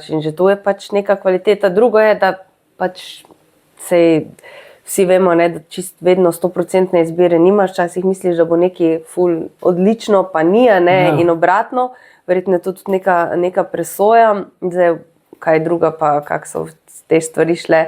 in že to je pač neka kvaliteta. Drugo je, da pač vsi vemo, da čist vedno 100% izbire nimaš, včasih misliš, da bo nekaj ful odlično, pa ni, in obratno. Verjetno je to tudi neka presoja, zdaj kaj druga, pa kako so te stvari šle,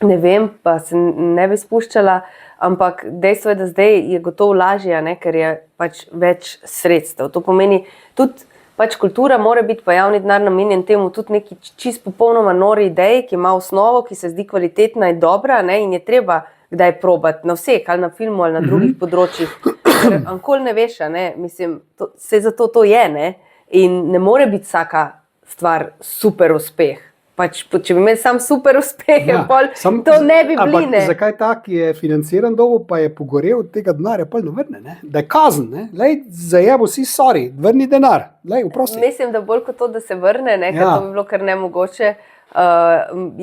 ne vem, pa se ne bi spuščala, ampak dejstvo je, da zdaj je gotovo lažje, ker je pač več sredstev. To pomeni tudi, pač kultura mora biti pa javni denar namenjen temu tudi neki čist popolnoma nori ideji, ki ima osnovo, ki se zdi kvalitetna in dobra, in je treba kdaj probati na vseh, ali na filmu, ali na drugih področjih. Ker ankoli ne veš, mislim, vse zato to je, in ne more biti vsaka stvar super uspeh. Pač, če bi imeli sam super uspehe, to ne bi bili. Ampak zakaj tak je financiran dolgo, pa je pogorel od tega denarja, pa ne vrne, da je kazen, lej, zajebo si, sorry, vrni denar, lej, vprosti. Mislim, da bolj kot to, da se vrne, ker to bi bilo kar nemogoče,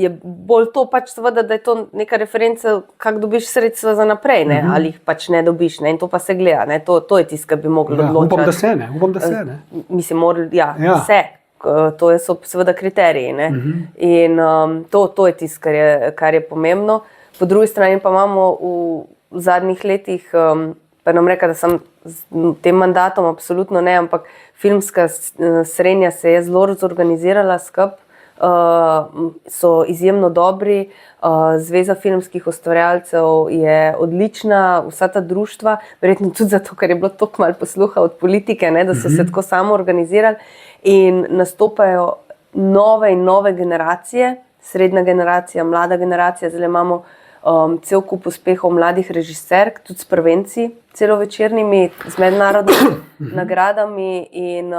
je bolj to pač seveda, da je to neka referenca, kako dobiš sredstva za naprej, ali jih pač ne dobiš, in to pa se gleda, to je tisto, kar bi mogli odločati. Upam, da se. Mislim, vse. To so seveda kriteriji. In to je tisto, kar je pomembno. Po drugi strani pa imamo v zadnjih letih, pa nam reka, da sem s tem mandatom absolutno ne, ampak filmska srenja se je zelo zorganizirala skupaj, so izjemno dobri, Zveza filmskih ustvarjalcev je odlična, vsa ta društva, verjetno tudi zato, ker je bilo toliko malo posluha od politike, da so se tako samo organizirali in nastopajo nove in nove generacije, srednja generacija, mlada generacija. Zdaj imamo cel kup uspehov mladih režiserk, tudi s prvenci celovečernimi, z mednarodnimi nagradami in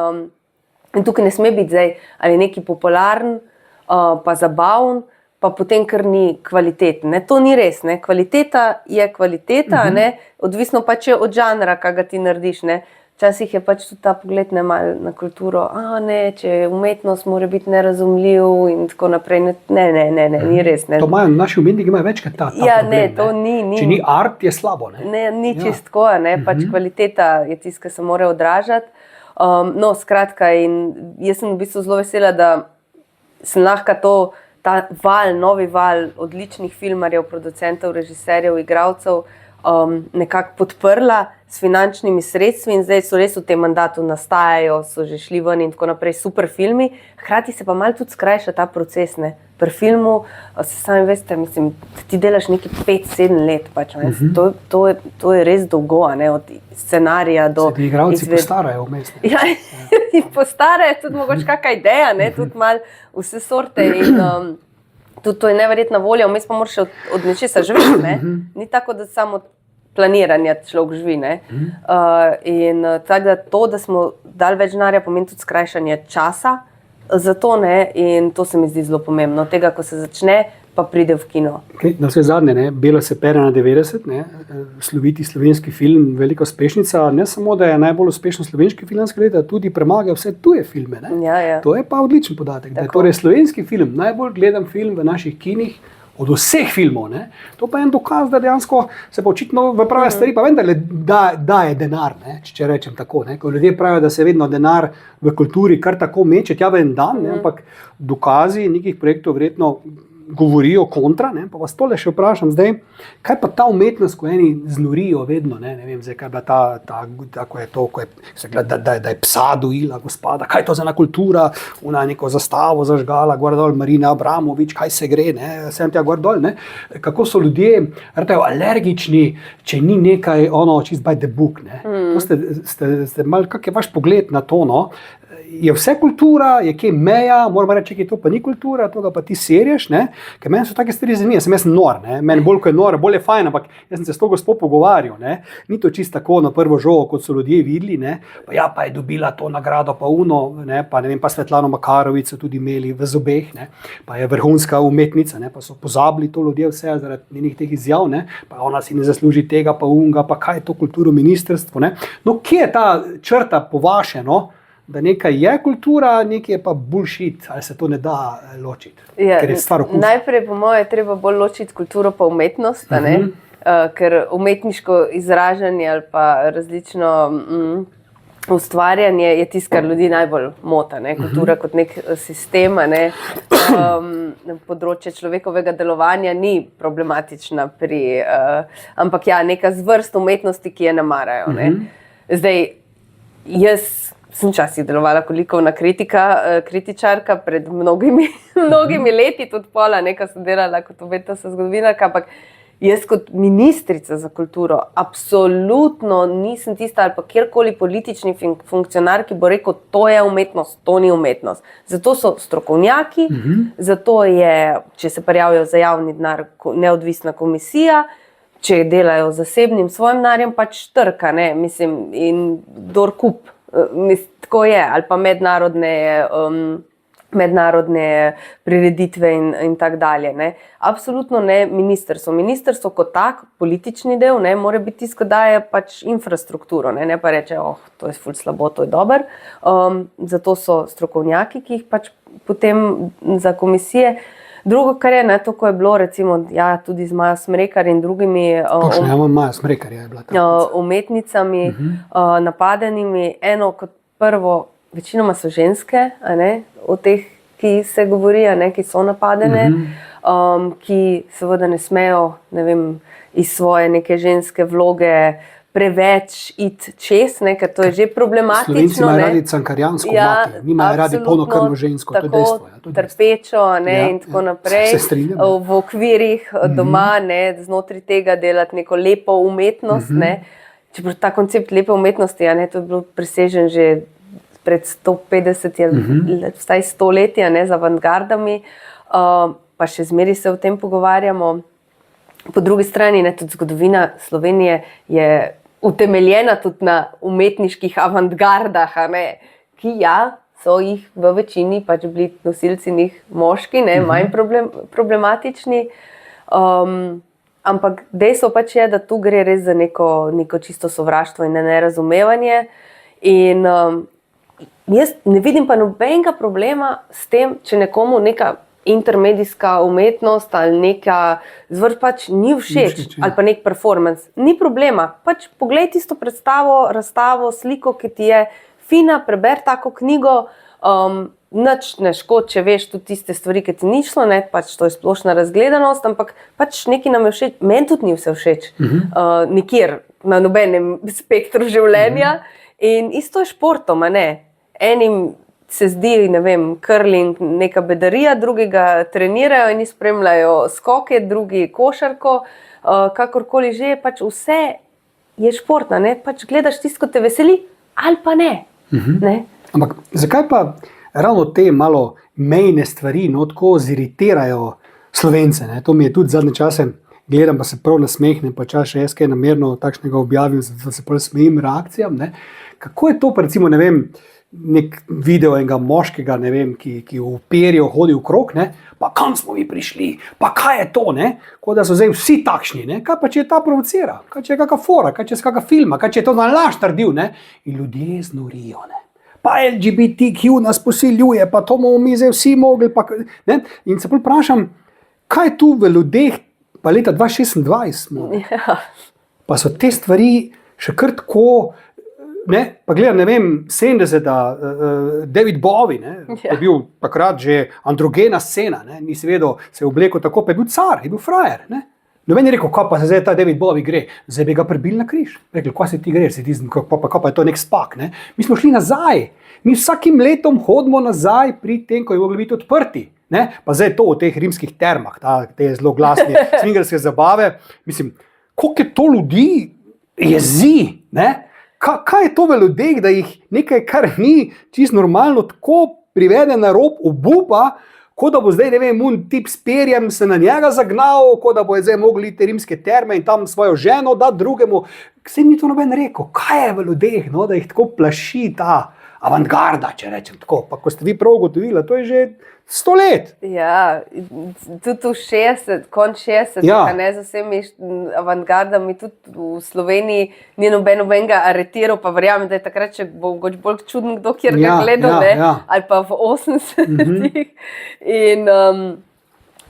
tukaj ne sme biti zdaj ali neki popularen, pa zabaven, pa potem kar ni kvaliteten. To ni res. Kvaliteta je kvaliteta, odvisno pač je od žanra, kaj ga ti narediš. Včasih je pač tudi ta pogled malo na kulturo, če je umetnost, mora biti nerazumljiv in tako naprej. Ne, ni res. To imajo naši umetniki, imajo večkrat ta problem. Ne, to ni. Če ni art, je slabo. Ni čist tako, pač kvaliteta je tisto, kar se mora odražati. Skratka, in jaz sem v bistvu zelo vesela, da sem lahko ta novi val odličnih filmarjev, producentov, režiserjev, igralcev nekako podprla s finančnimi sredstvi in zdaj so res v tem mandatu nastajajo, so že šli ven in tako naprej, super filmi. Hkrati se pa malo tudi skrajša ta proces, ne. Pri filmu, se sami veste, mislim, ti delaš neki 5-7 let, pač, to je res dolgo, ne, od scenarija do Se ti igralci postarajo vmes. Ja, postarajo tudi mogoče kakšna ideja, ne, tudi malo vse sorte in tudi to je neverjetna volja, vmes pa moraš od nečesa živeti, ne. Ni tako, da samo planiranja človek živi, ne. In tako da to, da smo dali več denarja, pomeni tudi skrajšanje časa za to, ne, in to se mi zdi zelo pomembno. Od tega, ko se začne, pa pride v kino. Okay, na vse zadnje, ne, Belo se pere na 90, ne, sloviti slovenski film, velika uspešnica, ne samo, da je najbolj uspešen slovenski filmski leta, tudi premaga vse tuje filme. Ne. Ja. To je pa odličen podatek, da je torej slovenski film najbolj gledan film v naših kinih od vseh filmov. Ne. To pa je en dokaz, da dejansko se pa očitno v prave stvari pa vendarle daje denar, ne, če rečem tako. Ne. Ko ljudje pravijo, da se vedno denar v kulturi kar tako meče tja v en dan, ne, ampak dokazi nekih projektov verjetno govorijo kontra, ne, pa vas tole še vprašam zdaj, kaj pa ta umetnost, ko eni znorijo vedno, ne vem zdaj, kaj je bila ko je to, ko je se gleda, da je psa dojila gospoda, kaj je to za ena kultura, ona neko zastavo zažgala, gor dol, Marina Abramovič, kaj se gre, ne, sem tja gor dol, ne, kako so ljudje alergični, če ni nekaj čist by the book, ne. To ste malo, kak je vaš pogled na to, no? Je vse kultura, je kje meja, moramo reči, da to pa ni kultura, to pa ti serješ, ne? Ker meni so take stvari zanimive, jaz sem nor, ne? Meni bolj ko je nor, bolj je fajn, ampak jaz sem se s to gospo pogovarjal, ne? Ni to čisto tako na prvo žogo, kot so ljudje videli, ne? Pa je dobila to nagrado, pa ne? Pa ne vem, pa Svetlano Makarovič so tudi imeli v zobeh, ne? Pa je vrhunska umetnica, ne? Pa so pozabili to ljudje vse zaradi njenih teh izjav, ne? Pa ona si ne zasluži tega, pa unga, pa kaj je to kulturo ministrstvo, ne? No, kje je ta črta po vaše, no? Da nekaj je kultura, nekaj je pa bullshit, ali se to ne da ločiti, ker je stvar okusa. Najprej po moje je treba bolj ločiti kulturo pa umetnost, ne? Ker umetniško izražanje ali pa različno ustvarjanje je tisto, kar ljudi najbolj mota, ne? Kultura kot nek sistem, ne? Področje človekovega delovanja ni problematična ampak ja, neka zvrst umetnosti, ki je ne marajo, ne? Zdaj, jaz sem včasih delovala kot likovna kritičarka pred mnogimi leti, tudi pola, nekaj sem delala kot umetnostna zgodovinarka, ampak jaz kot ministrica za kulturo absolutno nisem tista ali pa kjerkoli politični funkcionar, ki bo rekel, to je umetnost, to ni umetnost. Zato so strokovnjaki, zato je, če se prijavijo za javni denar, neodvisna komisija, če delajo z zasebnim svojim denarjem, pač trka, ne, mislim, in kdor kup. Tako je, ali pa mednarodne prireditve in tako dalje. Ne. Absolutno ne ministrstvo. Ministrstvo kot tak, politični del, ne, mora biti tisto, da je pač infrastrukturo, ne pa reče, to je ful slabo, to je dober. Zato so strokovnjaki, ki jih pač potem za komisije. Drugo, kar je, ne, to, ko je bilo, recimo, ja, tudi z Majo Smrekar in drugimi umetnicami napadenimi, eno kot prvo, večinoma so ženske, a ne, od teh, ki se govori, a ne, ki so napadene, ki seveda ne smejo, ne vem, iz svoje neke ženske vloge preveč iti čez, ne, ker to je že problematično. Slovenci imajo radi cankarjansko mater, nimajo radi polnokrvno žensko, to je dejstvo. Trpečo, ne, in tako naprej, v okvirih doma, ne, znotraj tega delati neko lepo umetnost, ne. Čeprav ta koncept lepe umetnosti, ne, to je bilo presežen že pred 150 vstaj 100 leti, ne, z avantgardami, pa še zmeraj se o tem pogovarjamo. Po drugi strani, ne, tudi zgodovina Slovenije je utemeljena tudi na umetniških avantgardah, ne, ki so jih v večini pač bili nosilci njih moški, ne, manj problematični. Ampak dejstvo pač je, da tu gre res za neko čisto sovraštvo in nerazumevanje. In jaz ne vidim pa nobenega problema s tem, če nekomu neka intermedijska umetnost ali neka zvrst pač ni všeč, ali pa nek performance. Ni problema. Pač poglej tisto predstavo, razstavo, sliko, ki ti je fina, preber tako knjigo, nič ne škod, če veš tudi tiste stvari, ki ti ni šlo, ne, pač to je splošna razgledanost, ampak pač nekaj nam je všeč, meni tudi ni vse všeč, nikjer na nobenem spektru življenja in isto je športom, a ne, enim se zdi, ne vem, curling neka bedarija, drugega trenirajo in spremljajo skoke, drugi košarko, kakorkoli že, pač vse je športno, ne, pač gledaš tisto, ko te veseli, ali pa ne. Ne? Ampak zakaj pa ravno te malo mejne stvari tako ziritirajo Slovence? Ne? To mi je tudi zadnje čase, gledam pa se prav nasmehnem, pa čas še jaz kaj namerno takšnega objavim, da se prav smejim reakcijam. Ne? Kako je to, pa recimo, ne vem, nek video enega moškega, ne vem, ki v perju hodi v krog, ne? Pa kam smo mi prišli, pa kaj je to, ne? Kot da so zdaj vsi takšni, ne? Kaj pa če je ta provocira, kaj če je kakšna fora, kaj če je kakšna filma, kaj če je to nalašč trdil, ne? In ljudje znorijo, ne? Pa LGBTQ nas posiljuje, pa to bomo mi zdaj vsi mogli, pa, ne? In se vprašam, kaj je tu v ljudeh, pa leta 2026 smo, ne? Ja. Pa so te stvari še kar tako, ne, pa gledam, ne vem, 70-ta, David Bowie, ne, je bil takrat že androgena scena, ne, nisi vedel, se je oblekel tako, pa je bil car, je bil frajer, ne. Noben je rekel, kaj pa se zdaj ta David Bowie gre, zdaj bi ga prebili na križ. Rekli, kaj se ti greš, kaj pa je to nek spak, ne. Mi smo šli nazaj, mi vsakim letom hodimo nazaj pri tem, ko je mogli biti odprti. Ne? Pa zdaj to v teh rimskih termah, te zelo glasne svingerske zabave, mislim, koliko je to ljudi jezi, ne? Kaj je to v ljudeh, da jih nekaj, kar ni čisto normalno, tako privede na rob obupa, kot da bo zdaj, ne vem, tip s perjem se na njega zagnal, kot da bo zdaj mogli te rimske terme in tam svojo ženo dati drugemu. Saj ni to noben rekel, kaj je v ljudeh, no, da jih tako plaši ta avantgarda, če rečem tako. Pa ko ste vi prav ugotovili, to je že 100 let. Ja, tudi v 60, konc 60, Ja. ne, z vsemi avantgardami, tudi v Sloveniji ni nobenega aretiral, pa verjamem, da je takrat še bolj čuden kdo, kjer ga gledal, ne, ali pa v 80-ih. In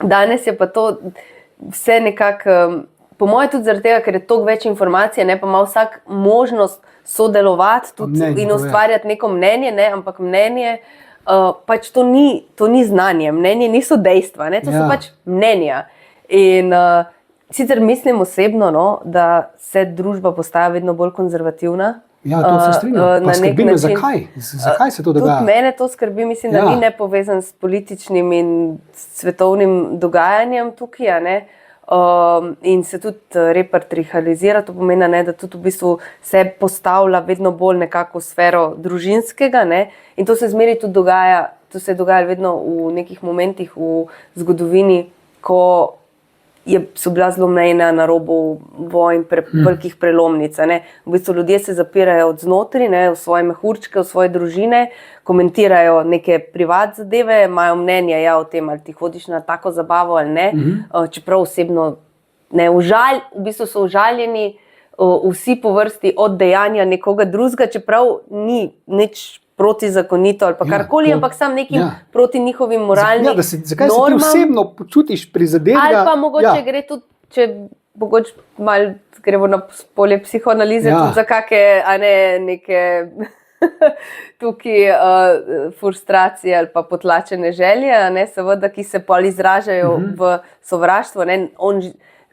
danes je pa to vse nekako, po moje tudi zaradi tega, ker je toliko več informacije, ne, pa ima vsak možnost sodelovati tudi in ustvarjati neko mnenje, ne, ampak mnenje, pač to ni znanje, mnenje niso dejstva, ne, to so pač mnenja. In sicer mislim osebno, no, da se družba postaja vedno bolj konzervativna. Ja, to se strinjam. Pa skrbi me, zakaj? Zakaj se to dogaja? Tudi mene to skrbi, mislim, da ni nepovezan s političnim in svetovnim dogajanjem tukaj, a ne. In se tudi repatrializira, to pomeni, ne, da tudi v bistvu se postavlja vedno bolj nekako v sfero družinskega, ne, in to se zmeri tudi dogaja, to se je dogajalo vedno v nekih momentih v zgodovini, ko so bila zelo mejna na robu vojn, velikih prelomnic, ne. V bistvu ljudje se zapirajo od znotraj, ne, v svoje mehurčke, v svoje družine, komentirajo neke privat zadeve, imajo mnenje o tem, ali ti hodiš na tako zabavo ali ne, čeprav osebno ne, v bistvu so užaljeni vsi po vrsti od dejanja nekoga drugega, čeprav ni nič protizakonito ali pa karkoli, ampak sam nekim proti njihovim moralnim normam. Zakaj se ti osebno počutiš prizadetega? Ali pa mogoče gre tudi, če mogoče malo gremo na polje psihoanalize, tudi za kakšne, a ne, neke tukaj frustracije ali pa potlačene želje, a ne, seveda, ki se pol izražajo v sovraštvo, ne,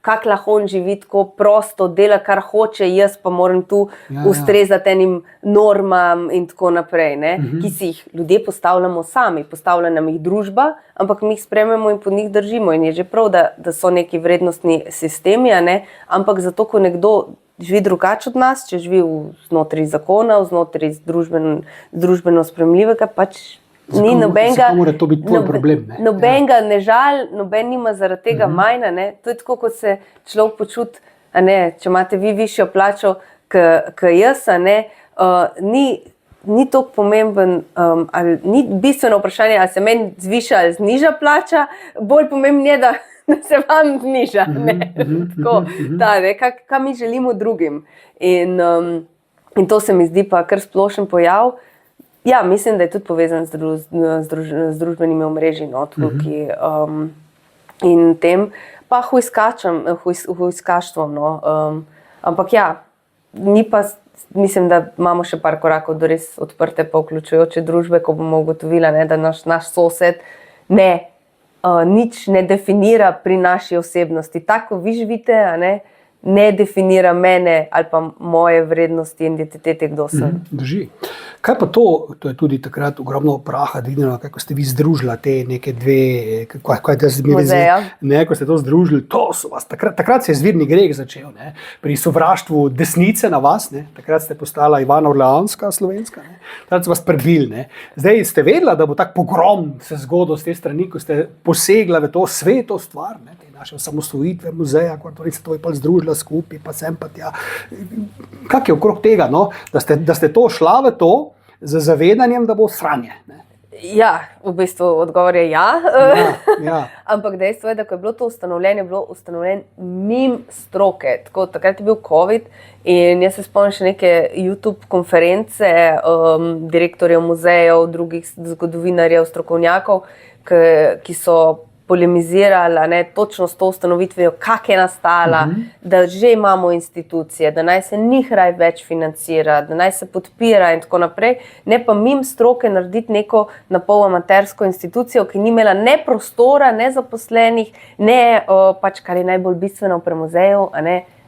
kako lahko on živi tako prosto, dela kar hoče, jaz pa moram tu ustrezati enim normam in tako naprej, ne, ki si jih ljudje postavljamo sami, postavlja nam jih družba, ampak mi jih sprejmemo in po njih držimo in je že prav, da so neki vrednostni sistemi, a ne, ampak zato, ko nekdo živi drugače od nas, če živi znotraj zakona, znotraj družbeno sprejemljivega, pač ni nobenega, mora to biti tvoj problem, ne? Nobenega ne žal, noben nima zaradi tega manj, ne? To je tako, kot se človek počuti, a ne, če imate vi višjo plačo k jaz, a ne, ni toliko pomemben, ali ni bistveno vprašanje, ali se meni zviša ali zniža plača, bolj pomembno je, da se vam zniža, ne, tako, ne, kaj mi želimo drugim. In to se mi zdi pa kar splošen pojav. Ja, mislim, da je tudi povezan z družbenimi omrežji, no, tukaj, in tem, pa hujskaštvom, no, ampak ja, ni pa mislim, da imamo še par korakov do res odprte pa vključujoče družbe, ko bomo ugotovili, da naš sosed nič ne definira pri naši osebnosti. Tako vi živite, ne definira mene ali pa moje vrednosti in identitete, kdo sem. Drži. Kaj pa to je tudi takrat ogromno praha dvignilo, kako ste vi združili te neke dve, muzeja. Ko ste to združili, to so vas, takrat se je zvirni greh začel, ne? Pri sovraštvu desnice na vas, ne? Takrat ste postala Ivana Orleanska, slovenska, ne? Takrat so vas prebili, ne? Zdaj ste vedela, da bo tak pogrom se zgodil z te strani, ko ste posegla v to sveto stvar, ne? Te naše osamosvojitve muzeja, to je pa združila skupaj, pa sem pa tja. Kak je okrog tega, no? Da ste to šla v to z zavedanjem, da bo sranje, ne? Ja, v bistvu odgovor je ja. Ja. Ampak dejstvo je, da ko je bilo to ustanovljeno, je bilo ustanovljen mimo stroke. Tako, takrat je bil COVID in jaz se spomnim še neke YouTube konference direktorjev muzejev, drugih zgodovinarjev, strokovnjakov, ki so polemizirali točno s to ustanovitvijo, kak je nastala, da že imamo institucije, da naj se njih raj več financira, da naj se podpira in tako naprej, ne pa mimo stroke narediti neko napol amatersko institucijo, ki ni imela ne prostora, ne zaposlenih, ne pač, kar je najbolj bistveno pri muzeju,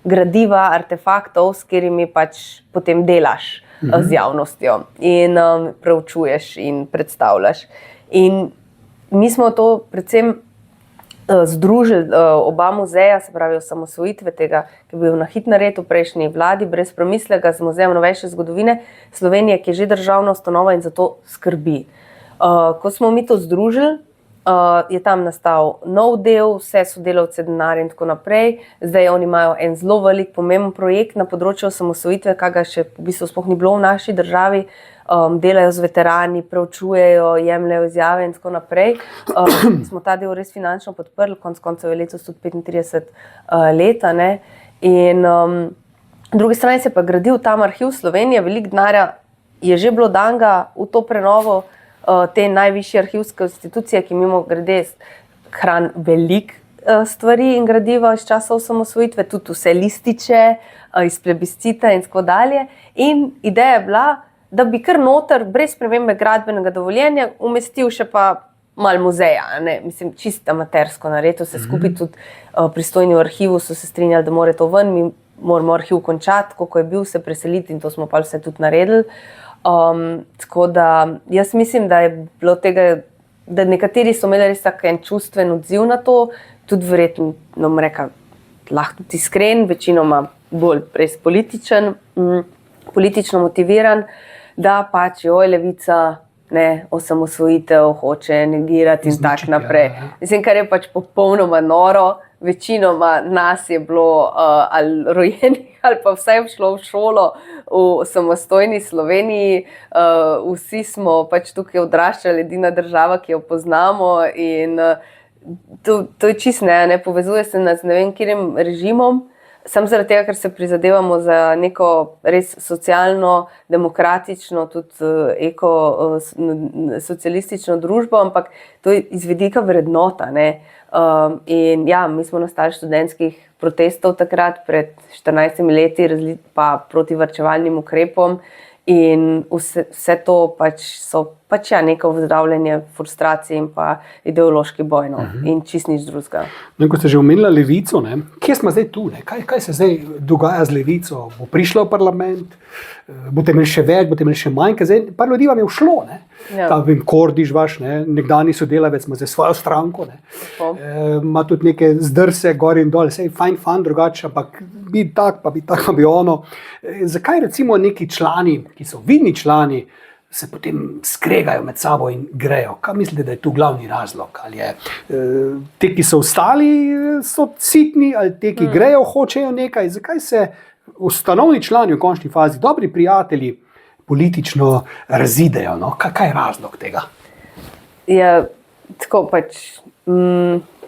gradiva, artefaktov, s katerimi pač potem delaš z javnostjo in preučuješ in predstavljaš. In mi smo to predvsem združili oba muzeja, se pravi osamosvojitve tega, ki je bil na hit nared v prejšnji vladi, brez premislega, z Muzejem novejše zgodovine Slovenije, ki je že državna ustanova in zato skrbi. Ko smo mi to združili, je tam nastal nov del, vse sodelavce, denar in tako naprej. Zdaj oni imajo en zelo velik, pomemben projekt na področju osamosvojitve, kar ga še v bistvu sploh ni bilo v naši državi. Delajo z veterani, preučujejo, jemljajo izjave in tako naprej. Smo ta del res finančno podprli, konec koncev je letos tudi 35 let. In drugi strani se pa gradil tam arhiv Slovenije, veliko denarja je že bilo danga v to prenovo te najvišje arhivske institucije, ki mimo grede hrani veliko stvari in gradiva iz časa osamosvojitve, tudi vse lističe iz plebiscita in tako dalje. In ideja je bila, da bi kar noter, brez spremembe gradbenega dovoljenja, umestil še pa malo muzeja, mislim, čisto amatersko naredil se skupaj, tudi pristojni v arhivu so se strinjali, da mora to ven, mi moramo arhiv končati, ko je bil, se preseliti in to smo pa vse tudi naredili. Tako da jaz mislim, da je bilo tega, da nekateri so imeli res tak en čustven odziv na to, tudi verjetno, lahko tudi iskren, večinoma bolj res politično motiviran, da pač levica osamosvojitev hoče negirati in tako naprej. Mislim, kar je pač popolnoma noro, večinoma nas je bilo ali rojenih ali pa vsaj šlo v šolo v samostojni Sloveniji. Vsi smo pač tukaj odraščali, edina država, ki jo poznamo in to je čisto ne povezuje se nas ne vem katerim režimom. Sam zaradi tega, ker se prizadevamo za neko res socialno, demokratično, tudi socialistično družbo, ampak to je iz vidika vrednota. In ja, mi smo nastali študentskih protestov takrat, pred 14 leti, pa proti varčevalnim ukrepom. In vse to pač so neko vzdravljanje frustracij in pa ideološki boj, in čist nič drugega. Ko ste že omenila levico, kje smo zdaj tu? Kaj se zdaj dogaja z levico? Bo prišla v parlament? Boste imeli še več, boste imeli še manj? Ker zdaj par ljudi vam je ušlo. Ta Kordiš vaš, nekdanji sodelavec, ima zdaj svojo stranko. Ima tudi neke zdrse gor in dol, sej fajn, drugače, ampak bi tak, pa bi ono. Zakaj recimo neki člani, ki so vidni člani, se potem skregajo med sabo in grejo? Kaj mislite, da je tu glavni razlog? Ali je te, ki so ostali, so sitni, ali te, ki grejo, hočejo nekaj? Zakaj se ustanovni člani v končni fazi, dobri prijatelji, politično razidejo? Kaj je razlog tega? Ja, tako pač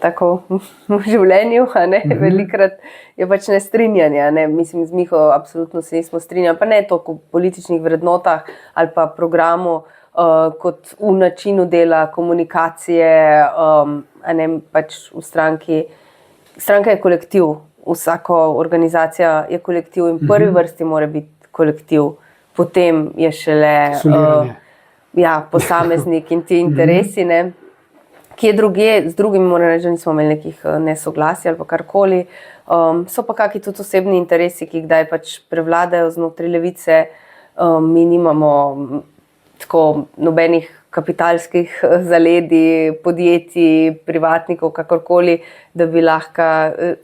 tako v življenju, velikrat je pač nestrinjanje. Mislim, z Miho absolutno se nismo strinjali, pa ne toliko v političnih vrednotah ali pa programu, kot v načinu dela, komunikacije, pač v stranki. Stranka je kolektiv, vsaka organizacija je kolektiv in v prvi vrsti mora biti kolektiv, potem je šele posameznik in ti interesi. Ne. Kje druge, z drugimi moram reči, da nismo imeli nekih nesoglasij ali pa karkoli. So pa kakšni tudi osebni interesi, ki kdaj pač prevladajo znotraj Levice. Mi nimamo tako nobenih kapitalskih zaledij, podjetij, privatnikov, kakorkoli, da bi lahko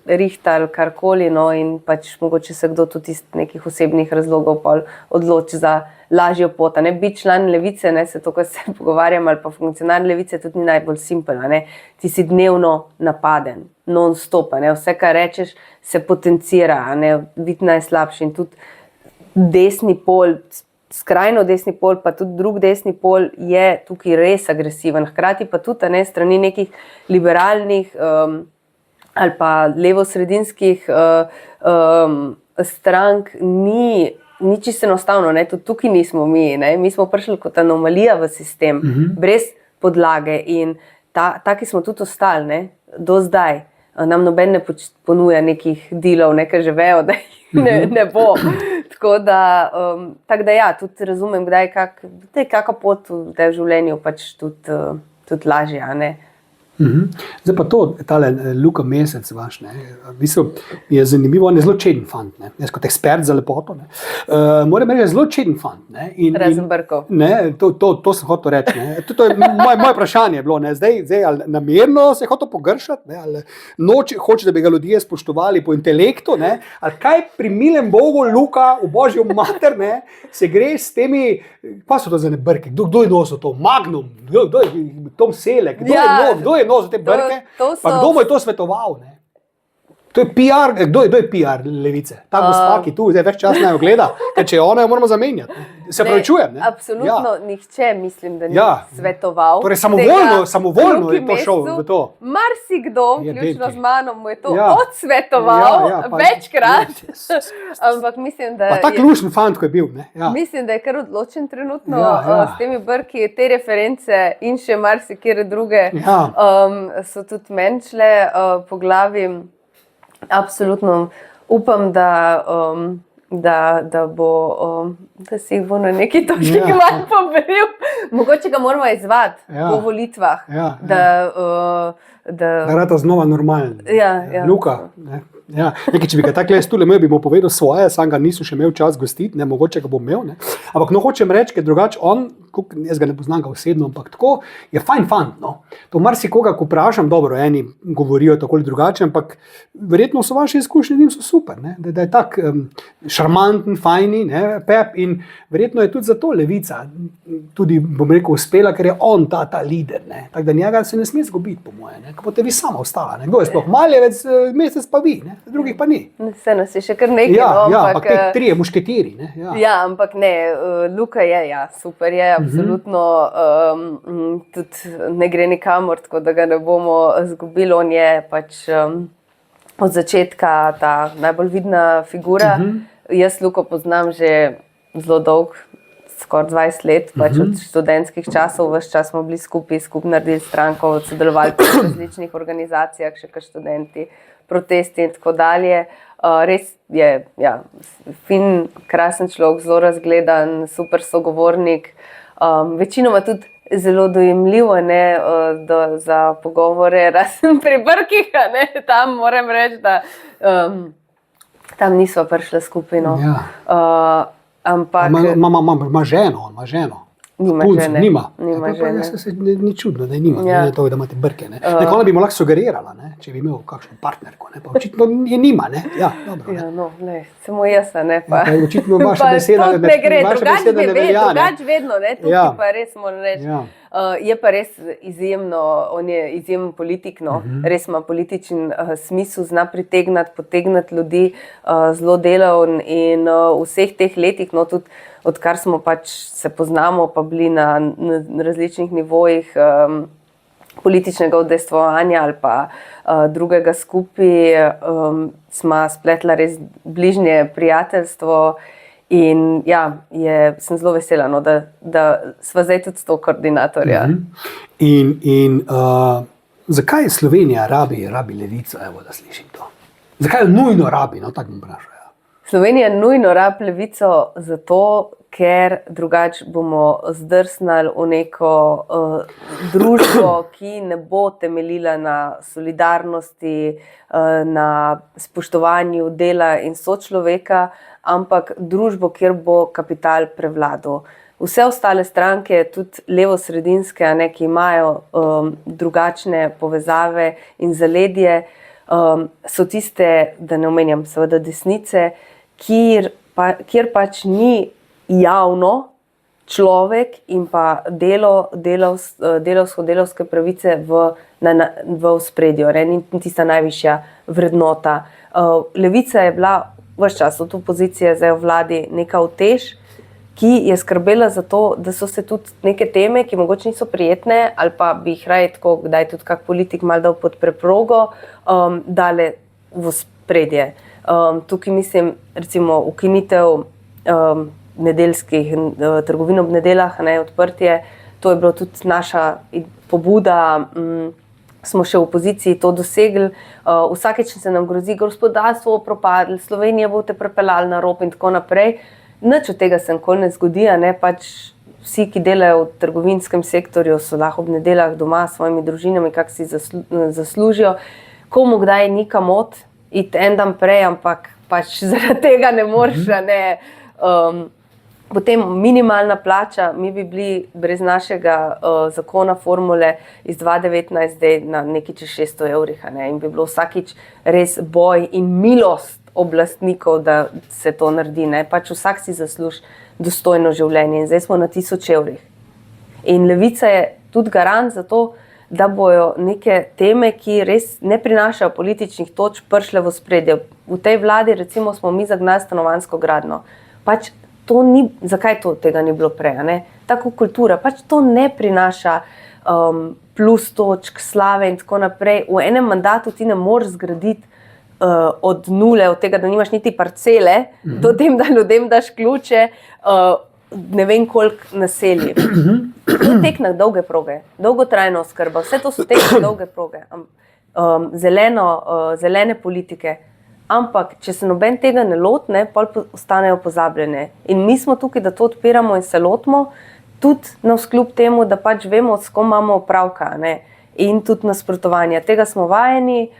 rihtali karkoli, no, in pač mogoče se kdo tudi iz nekih osebnih razlogov odloči za lažjo pot. Ne, biti član Levice, ne, se to, ko se pogovarjam, ali pa funkcionar Levice, tudi ni najbolj simpel. Ne. Ti si dnevno napaden, non-stop, ne. Vse, kar rečeš, se potencira, ne, biti najslabši in tudi desni pol, skrajno desni pol, pa tudi drug desni pol je tukaj res agresiven. Hkrati pa tudi strani nekih liberalnih ali pa levosredinskih strank ni čisto enostavno. Ne? Tudi tukaj nismo mi. Ne? Mi smo prišli kot anomalija v sistem, brez podlage in taki smo tudi ostali, ne? Do zdaj. Nam noben ne ponuja nekih dilov, nekaj že vejo, da jih ne bo. Tako da ja, tudi razumem, kdaj je kakšna pot v tem življenju pač tudi lažja, ne. Zdaj pa tale Luka Mesec vaš, ne, v bistvu je zanimivo, on je zelo čeden fant, ne, jaz kot ekspert za lepoto, ne, moram reči, je zelo čeden fant, ne. Razen brkov. Ne, to sem hotel reči, ne, to je moje vprašanje je bilo, ne, zdaj ali namerno se je hotel pogršati, ne, ali hoče, da bi ga ljudje spoštovali po intelektu, ne, ali kaj pri milem Bogu Luka, v Božjo mater, ne, se gre s temi, pa so to za ne brke, kdo je nosil to, Magnum, kdo je Tom Selek, kdo je nosil te brke, pa kdo mu je to svetoval, ne? To je PR, kdo je PR Levice? Ta gospa, ki tu zdaj več čas naj gleda, ker če je ona, jo moramo zamenjati. Se pravičujem, ne? Absolutno nihče, mislim, da ni svetoval. Torej samovoljno je to šel v to. Marsikdo, vključno z mano, mu je to odsvetoval večkrat. Ampak mislim, da pa tak lušen fant, ko je bil, ne? Mislim, da je kar odločen trenutno s temi brki, te reference in še marsikere druge so tudi meni šle po glavi. Absolutno upam, da si jih bo na neki točki malo pobril. Mogoče ga moramo izvati po volitvah. Da rata znova normalen. Luka, ne. Če bi ga takle stule imel, bi mu povedal svoje, sam ga niso še imel čas gostiti, ne, mogoče ga bom imel. Ne. Ampak hočem reči, ker drugače on, jaz ga ne poznam ga osebno, ampak tako je fajn fant. No. To marsikoga, ko vprašam, dobro, eni govorijo tako ali drugače, ampak verjetno so vaše izkušnje z njim so super, ne. Da je tak šarmanten, fajni, ne, pep in verjetno je tudi zato Levica tudi, bom rekel, uspela, ker je on ta lider. Ne. Tako da njega se ne sme zgubiti, po moje. Ko boste vi sama ostala. Ne. Kdo je sploh Maljevec, Mesec pa vi, ne. Drugih pa ni. Vse nas je še kar nekaj. Ampak te trije mušketiri. Ne. Ampak ne, Luka je, super je, absolutno, tudi ne gre nikamor, tako da ga ne bomo zgubili. On je pač od začetka ta najbolj vidna figura. Jaz Luko poznam že zelo dolg, skoraj 20 let, pač od študentskih časov, ves čas smo bili skupaj naredili stranko, sodelovali v različnih organizacijah, še kar študenti, protesti in tako dalje. Res je fin, krasen človek, zelo razgledan, super sogovornik, večinoma tudi zelo dojemljivo, ne, za pogovore, razen pri brkih, ne, tam moram reči, da tam nisva prišla skupaj. No. Ampak ima ženo. Nima žene. Nima žene. Ni čudno, da je nima, ne to, da imate brke. Ne. Ona bi mu lahko sugerirala, ne, če bi imel kakšno partnerko. Ne, pa očitno je nima. Ne. Dobro, ne. No, samo jaz, ne pa. Očitno vaša beseda ne gre, drugače vedno, ne, tukaj pa res moram reči. Je pa res izjemno, on je izjemen politik, no, res ima političen smisel, zna pritegnati, potegnati ljudi, zelo delavn in v vseh teh letih, no, tudi odkar smo pač se poznamo, pa bili na različnih nivojih političnega udejstvovanja ali pa drugega skupaj, sva spletla res bližnje prijateljstvo. In sem zelo vesela, no, da sva zdaj tudi s to koordinatorja. In zakaj Slovenija rabi Levico? Evo, da slišim to. Zakaj jo nujno rabi? No, tako bom vprašal. Slovenija nujno rab levico zato, ker drugače bomo zdrsnali v neko družbo, ki ne bo temeljila na solidarnosti, na spoštovanju dela in sočloveka, ampak družbo, kjer bo kapital prevladal. Vse ostale stranke, tudi levo-sredinske, ki imajo drugačne povezave in zaledje, so tiste, da ne omenjam seveda desnice, kjer pač ni javno človek in pa delavske pravice v ospredju, in tista najvišja vrednota. Levica je bila ves čas od opozicije, zdaj v vladi, neka utež, ki je skrbela za to, da so se tudi neke teme, ki mogoče niso prijetne, ali pa bi jih raje tako, kdaj tudi kak politik malo dal pod preprogo, dale v ospredje. Tukaj mislim, recimo, ukinitev nedeljskih trgovin ob nedeljah, odprtje, to je bilo tudi naša pobuda, smo še v opoziciji to dosegli. Vsakeč se nam grozi, gospodarstvo bo propadlo, Slovenija boste prepeljali na rob in tako naprej. Nič od tega se nikoli ne zgodi, pač vsi, ki delajo v trgovinskem sektorju, so lahko ob nedeljah doma s svojimi družinami, kak si zaslužijo. Komu kdaj ni kamot iti en dan prej, ampak pač zaradi tega ne moreš, Potem minimalna plača, mi bi bili brez našega zakona formule iz 2019 zdaj na nekaj čez 600 evrih, in bi bilo vsakič res boj in milost oblastnikov, da se to naredi, Pač vsak si zasluži dostojno življenje in zdaj smo na 1000 evrih. In Levica je tudi garant za to, da bojo neke teme, ki res ne prinašajo političnih točk, prišle v ospredje. V tej vladi recimo smo mi zagnali stanovanjsko gradnjo. Pač to ni, zakaj tega ni bilo prej, Tako kultura, pač to ne prinaša plus točk, slave in tako naprej. V enem mandatu ti ne moreš zgraditi od nule, od tega, da nimaš niti parcele, do tem, da ljudem daš ključe, ne vem koliko naselij. To je tek na dolge proge, dolgotrajna oskrba, vse to so tek na dolge proge, zelene politike. Ampak, če se noben tega ne lotne, pol ostanejo pozabljene. In mi smo tukaj, da to odpiramo in se lotimo, tudi navskljub temu, da pač vemo, s kom imamo opravka, in tudi nasprotovanja. Tega smo vajeni,